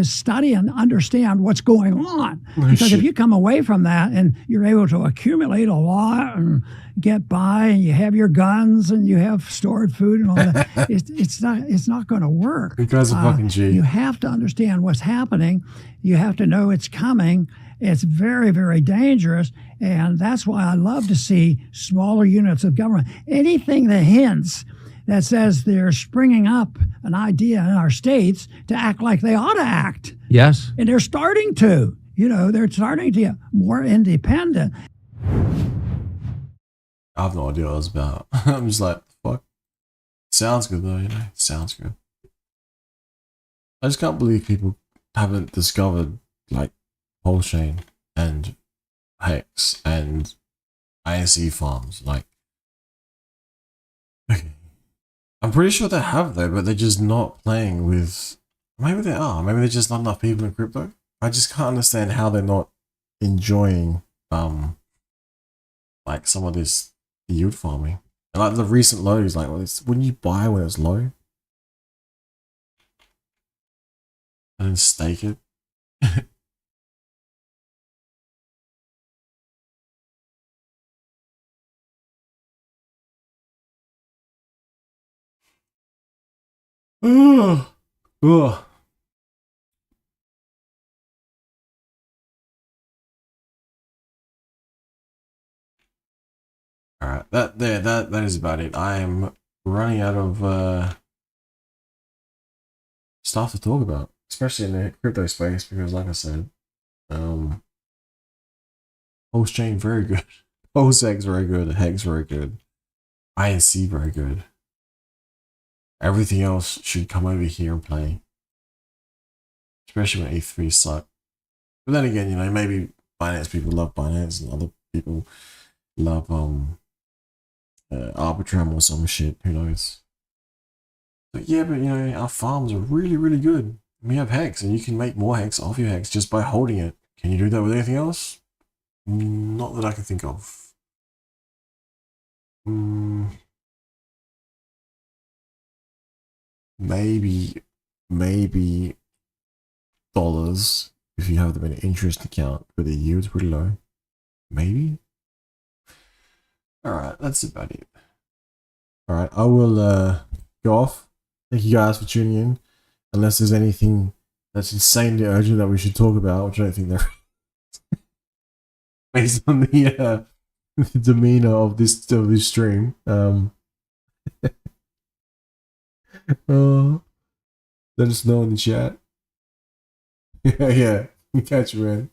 study and understand what's going on. Because if you come away from that and you're able to accumulate a lot and get by, and you have your guns and you have stored food and all that, it's not going to work. You guys are fucking G. You have to understand what's happening. You have to know it's coming. It's very, very dangerous, and that's why I love to see smaller units of government. Anything that hints that says they're springing up an idea in our states to act like they ought to act. Yes. And they're starting to. They're starting to get more independent. I have no idea what I was about. I'm just like, fuck. Sounds good though, Sounds good. I just can't believe people haven't discovered, like, Pulsechain and HEX and INC farms. Like, okay. I'm pretty sure they have though, but they're just not playing with. Maybe they are. Maybe there's just not enough people in crypto. I just can't understand how they're not enjoying like some of this yield farming. And like the recent lows, like, wouldn't you buy when it's low and then stake it? Ugh. Ugh. All right, that is about it. I am running out of stuff to talk about, especially in the crypto space, because, like I said, um, Pulsechain very good, Pulsex very good, HEX very good, INC very good. Everything else should come over here and play, especially when E3 suck. But then again, maybe Binance people love Binance and other people love Arbitrum or some shit. Who knows? But yeah, our farms are really, really good. We have hex, and you can make more hex off your hex just by holding it. Can you do that with anything else? Not that I can think of. Mm, maybe dollars if you have them in an interest account, but the yield's pretty low. Maybe. All right, that's about it. All right, I will go off. Thank you guys for tuning in. Unless there's anything that's insanely urgent that we should talk about, which I don't think there is, based on the demeanor of this stream. Let us know in the chat. Yeah, catch you, man.